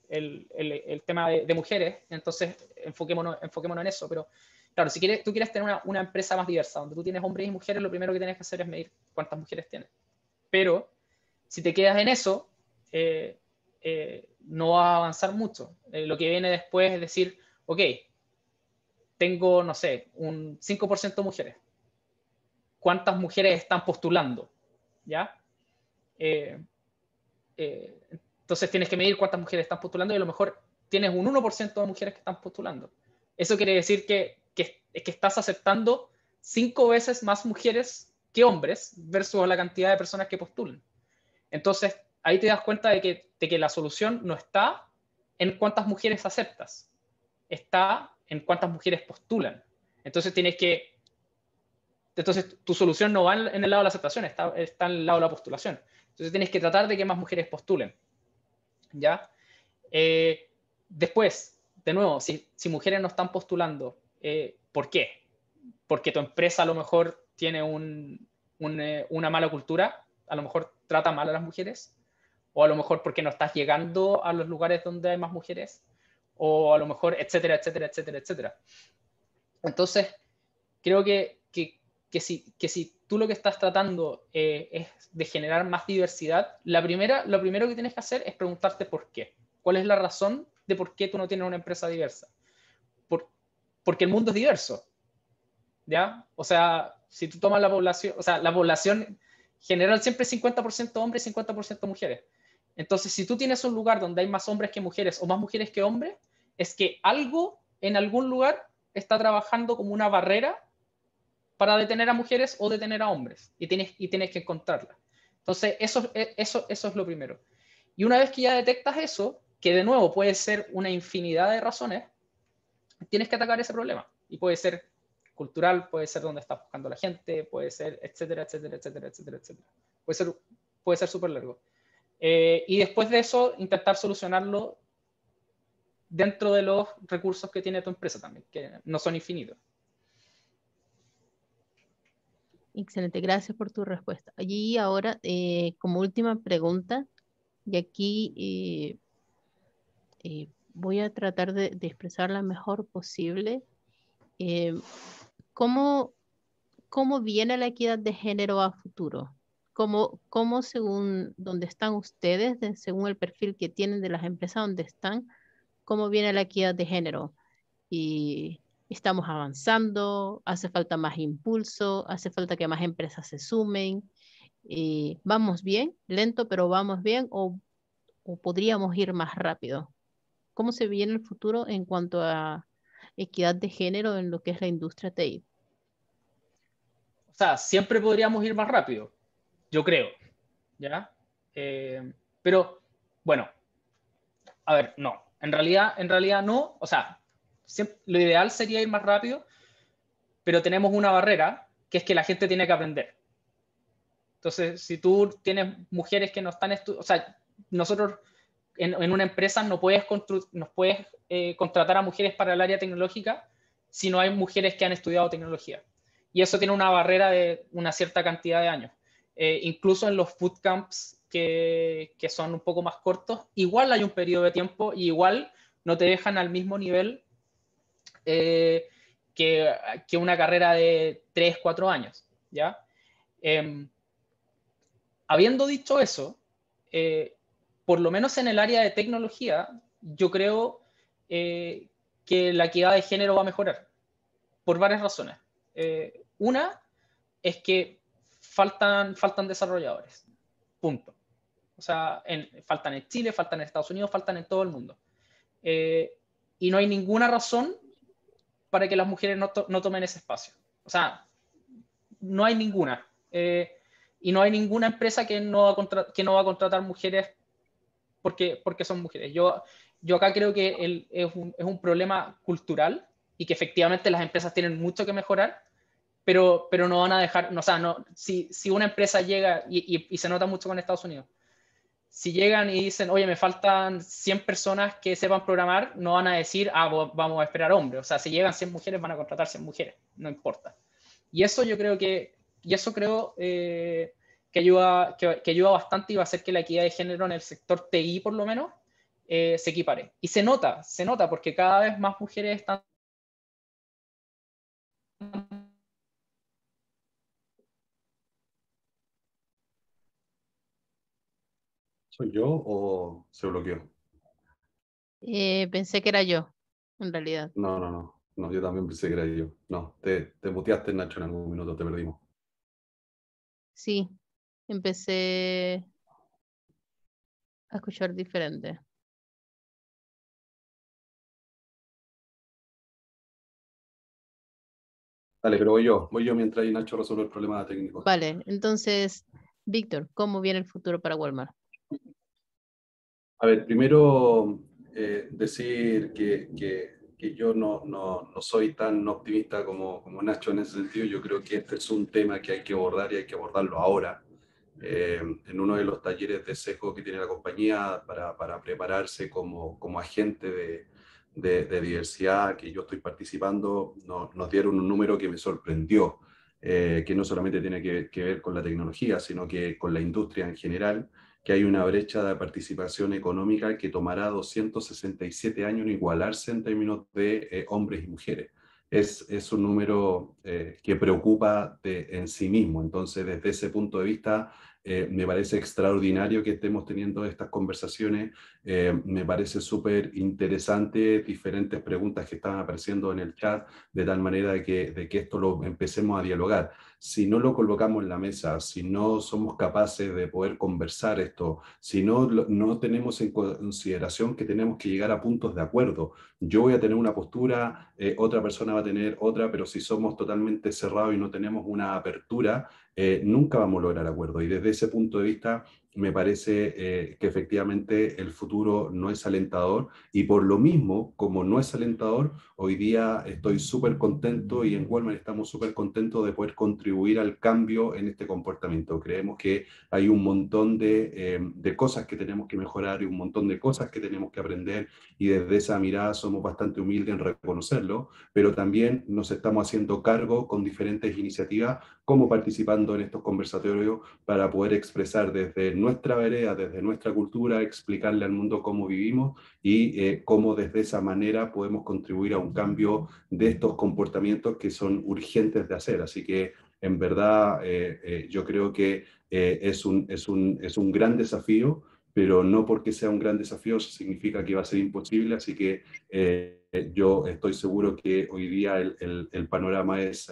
Speaker 2: tema de mujeres, entonces enfoquémonos en eso, pero claro, si tú quieres tener una empresa más diversa, donde tú tienes hombres y mujeres, lo primero que tienes que hacer es medir cuántas mujeres tienes. Pero si te quedas en eso, no va a avanzar mucho. Lo que viene después es decir, ok, tengo, no sé, un 5% de mujeres. ¿Cuántas mujeres están postulando? ¿Ya? Entonces tienes que medir cuántas mujeres están postulando y a lo mejor tienes un 1% de mujeres que están postulando. Eso quiere decir que estás aceptando 5 veces más mujeres que hombres versus la cantidad de personas que postulan. Entonces, ahí te das cuenta de que la solución no está en cuántas mujeres aceptas, está en cuántas mujeres postulan. Entonces, tu solución no va en el lado de la aceptación, está en el lado de la postulación. Entonces, tienes que tratar de que más mujeres postulen. ¿Ya? Después, de nuevo, si mujeres no están postulando, ¿por qué? Porque tu empresa a lo mejor tiene una mala cultura, a lo mejor trata mal a las mujeres, o a lo mejor porque no estás llegando a los lugares donde hay más mujeres, o a lo mejor, etcétera, etcétera, etcétera, etcétera. Entonces, creo que si tú lo que estás tratando es de generar más diversidad, lo primero que tienes que hacer es preguntarte por qué. ¿Cuál es la razón de por qué tú no tienes una empresa diversa? Porque el mundo es diverso, ¿ya? O sea, si tú tomas la población, o sea, la población general siempre es 50% hombres y 50% mujeres. Entonces, si tú tienes un lugar donde hay más hombres que mujeres o más mujeres que hombres, es que algo en algún lugar está trabajando como una barrera para detener a mujeres o detener a hombres y tienes que encontrarla. Entonces, eso es lo primero. Y una vez que ya detectas eso, que de nuevo puede ser una infinidad de razones, tienes que atacar ese problema. Y puede ser cultural, puede ser donde estás buscando la gente, puede ser etcétera, etcétera, etcétera, etcétera, etcétera. Puede ser súper largo. Y después de eso, intentar solucionarlo dentro de los recursos que tiene tu empresa también, que no son infinitos.
Speaker 1: Excelente, gracias por tu respuesta. Y ahora, como última pregunta, y aquí voy a tratar de expresarla mejor posible. Eh, ¿cómo, cómo viene la equidad de género a futuro? ¿Cómo según donde están ustedes, según el perfil que tienen de las empresas donde están, cómo viene la equidad de género? Y estamos avanzando, hace falta más impulso, hace falta que más empresas se sumen. ¿Vamos bien? ¿Lento, pero vamos bien? ¿O podríamos ir más rápido? ¿Cómo se viene el futuro en cuanto a equidad de género en lo que es la industria TI?
Speaker 2: O sea, siempre podríamos ir más rápido, yo creo, ¿ya? Pero, bueno, a ver, no. En realidad no. O sea, lo ideal sería ir más rápido, pero tenemos una barrera, que es que la gente tiene que aprender. Entonces, si tú tienes mujeres que no están estudiando, o sea, nosotros en una empresa no puedes contratar a mujeres para el área tecnológica si no hay mujeres que han estudiado tecnología. Y eso tiene una barrera de una cierta cantidad de años. Incluso en los bootcamps que son un poco más cortos, igual hay un periodo de tiempo y igual no te dejan al mismo nivel eh, que una carrera de 3 4 años, ¿ya? Eh, Habiendo dicho eso, eh, por lo menos en el área de tecnología, yo creo que la equidad de género va a mejorar por varias razones. Una es que faltan desarrolladores, punto. O sea, faltan en Chile, faltan en Estados Unidos, faltan en todo el mundo. Y no hay ninguna razón para que las mujeres no tomen ese espacio. O sea, no hay ninguna. Y no hay ninguna empresa que no va a contratar mujeres porque son mujeres. Yo acá creo que es un problema cultural y que efectivamente las empresas tienen mucho que mejorar, pero no van a dejar, o sea, no, si una empresa llega, y se nota mucho con Estados Unidos, si llegan y dicen, oye, me faltan 100 personas que sepan programar, no van a decir, vamos a esperar hombres. O sea, si llegan 100 mujeres, van a contratar 100 mujeres, no importa. Y eso yo creo que ayuda bastante y va a hacer que la equidad de género en el sector TI, por lo menos, se equipare. Y se nota porque cada vez más mujeres están.
Speaker 3: ¿Soy yo o se bloqueó?
Speaker 1: Pensé que era yo, en realidad.
Speaker 3: No, no, no. No, yo también pensé que era yo. No, te muteaste, Nacho, en algún minuto, te perdimos.
Speaker 1: Sí, empecé a escuchar diferente.
Speaker 3: Dale, pero voy yo mientras ahí Nacho resuelve el problema técnico.
Speaker 1: Vale, entonces, Víctor, ¿cómo viene el futuro para Walmart?
Speaker 3: A ver, primero decir que yo no soy tan optimista como Nacho en ese sentido. Yo creo que este es un tema que hay que abordar y hay que abordarlo ahora. En uno de los talleres de sesgo que tiene la compañía para prepararse como agente de diversidad que yo estoy participando, nos dieron un número que me sorprendió, que no solamente tiene que ver con la tecnología, sino que con la industria en general, que hay una brecha de participación económica que tomará 267 años en igualarse en términos de hombres y mujeres. Es un número que preocupa en sí mismo. Entonces, desde ese punto de vista, me parece extraordinario que estemos teniendo estas conversaciones. Me parece súper interesante diferentes preguntas que están apareciendo en el chat, de tal manera de que esto lo empecemos a dialogar. Si no lo colocamos en la mesa, si no somos capaces de poder conversar esto, si no tenemos en consideración que tenemos que llegar a puntos de acuerdo, yo voy a tener una postura, otra persona va a tener otra, pero si somos totalmente cerrados y no tenemos una apertura, nunca vamos a lograr acuerdo. Y desde ese punto de vista, me parece que efectivamente el futuro no es alentador y por lo mismo, como no es alentador, hoy día estoy súper contento y en Walmart estamos súper contentos de poder contribuir al cambio en este comportamiento. Creemos que hay un montón de cosas que tenemos que mejorar y un montón de cosas que tenemos que aprender y desde esa mirada somos bastante humildes en reconocerlo, pero también nos estamos haciendo cargo con diferentes iniciativas como participando en estos conversatorios para poder expresar desde nuestra vereda, desde nuestra cultura, explicarle al mundo cómo vivimos y cómo desde esa manera podemos contribuir a un cambio de estos comportamientos que son urgentes de hacer. Así que en verdad yo creo que es un gran desafío, pero no porque sea un gran desafío eso significa que va a ser imposible. Así que yo estoy seguro que hoy día el panorama es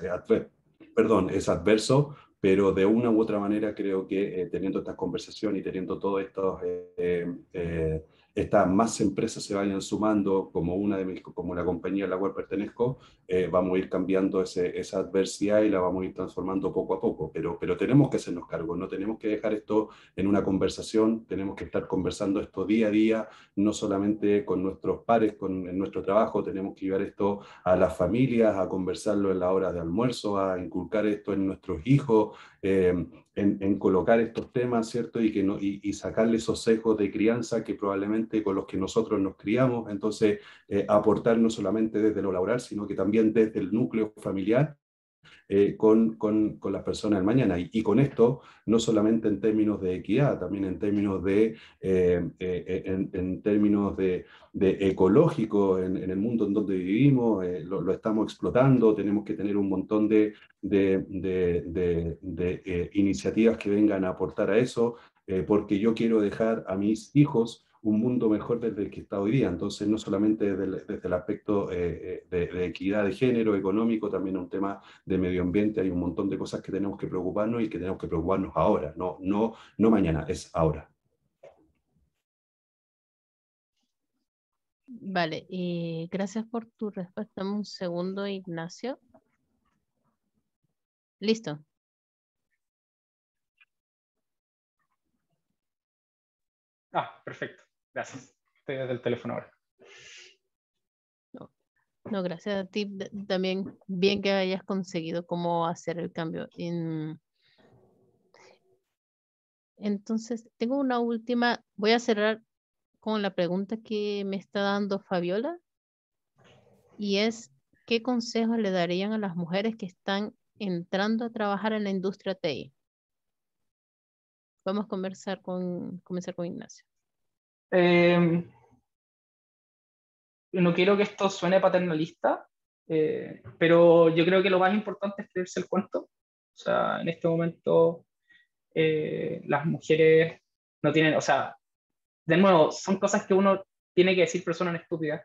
Speaker 3: adverso, pero de una u otra manera creo que teniendo estas conversaciones y teniendo todo esto, estas más empresas se vayan sumando como como la compañía a la cual pertenezco, vamos a ir cambiando esa adversidad y la vamos a ir transformando poco a poco, pero tenemos que hacernos cargo, no tenemos que dejar esto en una conversación, tenemos que estar conversando esto día a día, no solamente con nuestros pares, en nuestro trabajo, tenemos que llevar esto a las familias, a conversarlo en la hora de almuerzo, a inculcar esto en nuestros hijos, en colocar estos temas, ¿cierto? Y, que no, y sacarle esos sesgos de crianza que probablemente con los que nosotros nos criamos, entonces aportar no solamente desde lo laboral, sino que también desde el núcleo familiar con las personas del mañana. Y con esto, no solamente en términos de equidad, también en términos en términos de ecológico en el mundo en donde vivimos, lo estamos explotando, tenemos que tener un montón de iniciativas que vengan a aportar a eso, porque yo quiero dejar a mis hijos un mundo mejor desde el que está hoy día. Entonces, no solamente desde el aspecto de equidad de género, económico, también un tema de medio ambiente, hay un montón de cosas que tenemos que preocuparnos y que tenemos que preocuparnos ahora, no mañana, es ahora.
Speaker 1: Vale, y gracias por tu respuesta. Dame un segundo, Ignacio. Listo.
Speaker 2: Ah, perfecto. Gracias. Estoy desde el teléfono ahora.
Speaker 1: No, no, gracias a ti. También bien que hayas conseguido cómo hacer el cambio. Entonces, tengo una última. Voy a cerrar con la pregunta que me está dando Fabiola y es, ¿qué consejos le darían a las mujeres que están entrando a trabajar en la industria TI? Vamos a comenzar con Ignacio.
Speaker 2: Eh, no quiero que esto suene paternalista, pero yo creo que lo más importante es creerse el cuento. O sea, en este momento las mujeres no tienen, o sea, de nuevo, son cosas que uno tiene que decir, pero son estúpidas.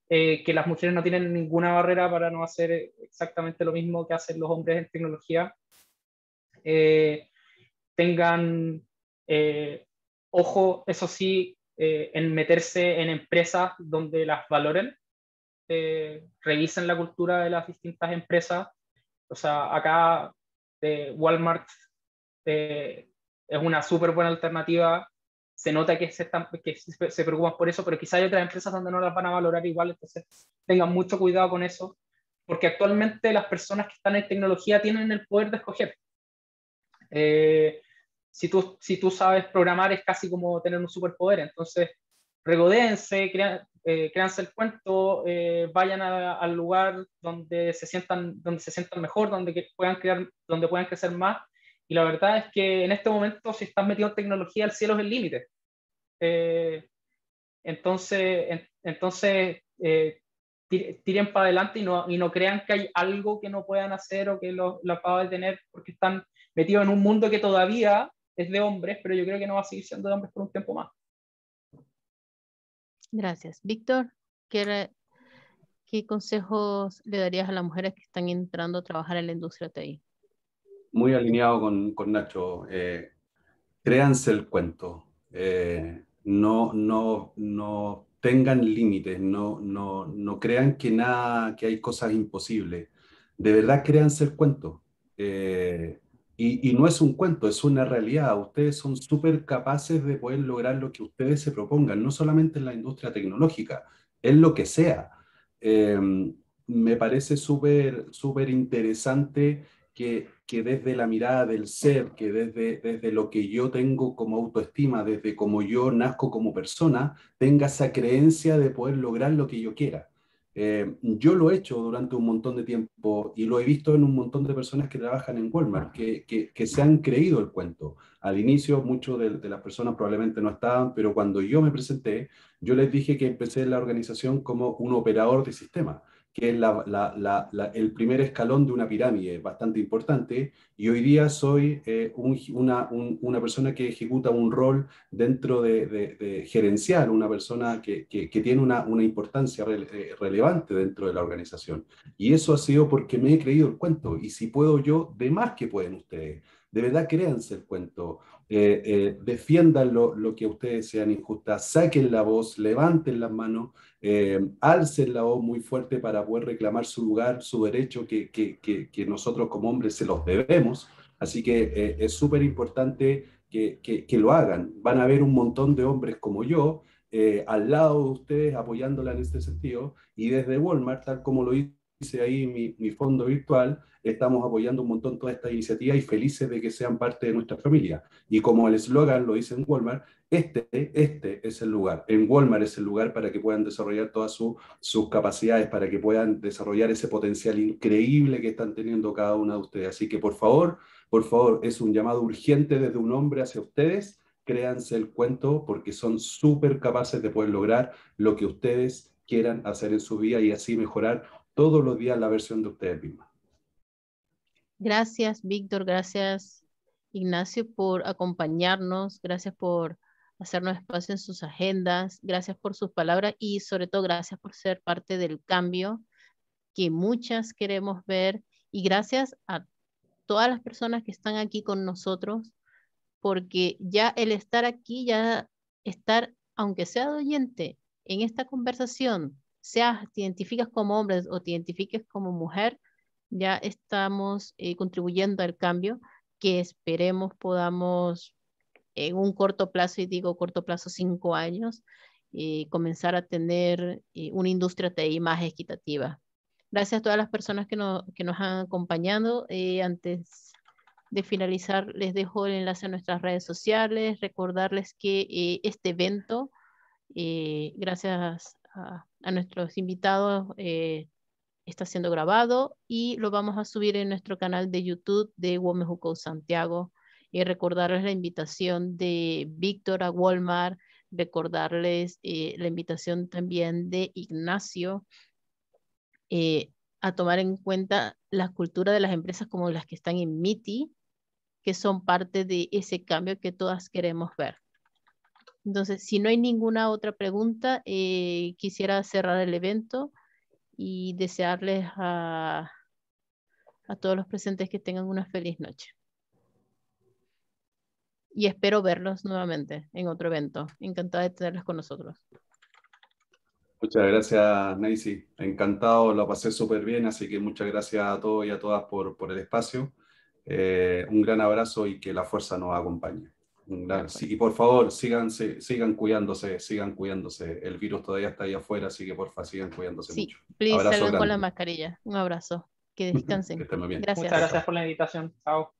Speaker 2: Que las mujeres no tienen ninguna barrera para no hacer exactamente lo mismo que hacen los hombres en tecnología. Tengan ojo, eso sí, en meterse en empresas donde las valoren. Revisen la cultura de las distintas empresas. O sea, acá Walmart es una súper buena alternativa. Se nota que se preocupan por eso, pero quizá hay otras empresas donde no las van a valorar igual, entonces tengan mucho cuidado con eso, porque actualmente las personas que están en tecnología tienen el poder de escoger. Si tú sabes programar es casi como tener un superpoder, entonces regodéense, créanse el cuento, vayan al lugar donde se sientan mejor, donde puedan crecer más. Y la verdad es que en este momento, si estás metido en tecnología, el cielo es el límite. Tiren para adelante y no crean que hay algo que no puedan hacer o que lo acaba de tener porque están metidos en un mundo que todavía es de hombres, pero yo creo que no va a seguir siendo de hombres por un tiempo más.
Speaker 1: Gracias. Víctor, ¿qué consejos le darías a las mujeres que están entrando a trabajar en la industria TI?
Speaker 3: Muy alineado con Nacho. Créanse el cuento. No tengan límites, no crean que hay cosas imposibles. De verdad, créanse el cuento. Y no es un cuento, es una realidad. Ustedes son súper capaces de poder lograr lo que ustedes se propongan, no solamente en la industria tecnológica, en lo que sea. Eh, Me parece súper interesante que desde la mirada del ser, que desde lo que yo tengo como autoestima, desde cómo yo nazco como persona, tenga esa creencia de poder lograr lo que yo quiera. Yo lo he hecho durante un montón de tiempo y lo he visto en un montón de personas que trabajan en Walmart, que se han creído el cuento. Al inicio, muchas de las personas probablemente no estaban, pero cuando yo me presenté, yo les dije que empecé en la organización como un operador de sistema, que es el primer escalón de una pirámide bastante importante, y hoy día soy una persona que ejecuta un rol dentro de gerencial, una persona que tiene una importancia relevante dentro de la organización. Y eso ha sido porque me he creído el cuento, y si puedo yo, de más que pueden ustedes. De verdad, créanse el cuento, defiendan lo que ustedes sean injustas, saquen la voz, levanten las manos, alcen la voz muy fuerte para poder reclamar su lugar, su derecho que nosotros como hombres se los debemos. Así que es súper importante que lo hagan. Van a haber un montón de hombres como yo al lado de ustedes apoyándola en este sentido, y desde Walmart, tal como lo hice ahí mi fondo virtual, estamos apoyando un montón toda esta iniciativa y felices de que sean parte de nuestra familia. Y como el eslogan lo dice en Walmart, este es el lugar. En Walmart es el lugar para que puedan desarrollar todas sus capacidades, para que puedan desarrollar ese potencial increíble que están teniendo cada una de ustedes. Así que por favor, es un llamado urgente desde un hombre hacia ustedes. Créanse el cuento porque son súper capaces de poder lograr lo que ustedes quieran hacer en su vida y así mejorar todos los días la versión de ustedes mismas.
Speaker 1: Gracias, Víctor. Gracias, Ignacio, por acompañarnos. Gracias por hacernos espacio en sus agendas. Gracias por sus palabras y sobre todo gracias por ser parte del cambio que muchas queremos ver. Y gracias a todas las personas que están aquí con nosotros, porque ya el estar aquí, ya estar, aunque sea de oyente, en esta conversación, seas, te identificas como hombre o te identifiques como mujer, ya estamos contribuyendo al cambio que esperemos podamos en un corto plazo, y digo corto plazo 5 años, comenzar a tener una industria TI más equitativa. Gracias a todas las personas que nos han acompañado. Antes de finalizar, les dejo el enlace a nuestras redes sociales, recordarles que este evento, gracias a nuestros invitados, está siendo grabado y lo vamos a subir en nuestro canal de YouTube de Women Who Code Santiago. Y recordarles la invitación de Víctor a Walmart, recordarles la invitación también de Ignacio a tomar en cuenta la cultura de las empresas como las que están en MITI, que son parte de ese cambio que todas queremos ver. Entonces, si no hay ninguna otra pregunta, quisiera cerrar el evento y desearles a todos los presentes que tengan una feliz noche. Y espero verlos nuevamente en otro evento. Encantada de tenerlos con nosotros.
Speaker 3: Muchas gracias, Nancy. Encantado, lo pasé súper bien, así que muchas gracias a todos y a todas por el espacio. Un gran abrazo y que la fuerza nos acompañe. Sí, y por favor, sigan cuidándose, sigan cuidándose. El virus todavía está ahí afuera, así que por favor sigan cuidándose
Speaker 1: Sí,
Speaker 3: mucho.
Speaker 1: please
Speaker 3: Abrazo
Speaker 1: salgan con la
Speaker 3: grande.
Speaker 1: mascarilla. Un abrazo. Que
Speaker 3: Que
Speaker 1: descansen.
Speaker 3: estén muy bien.
Speaker 1: Gracias.
Speaker 2: Muchas gracias por la invitación. Chao.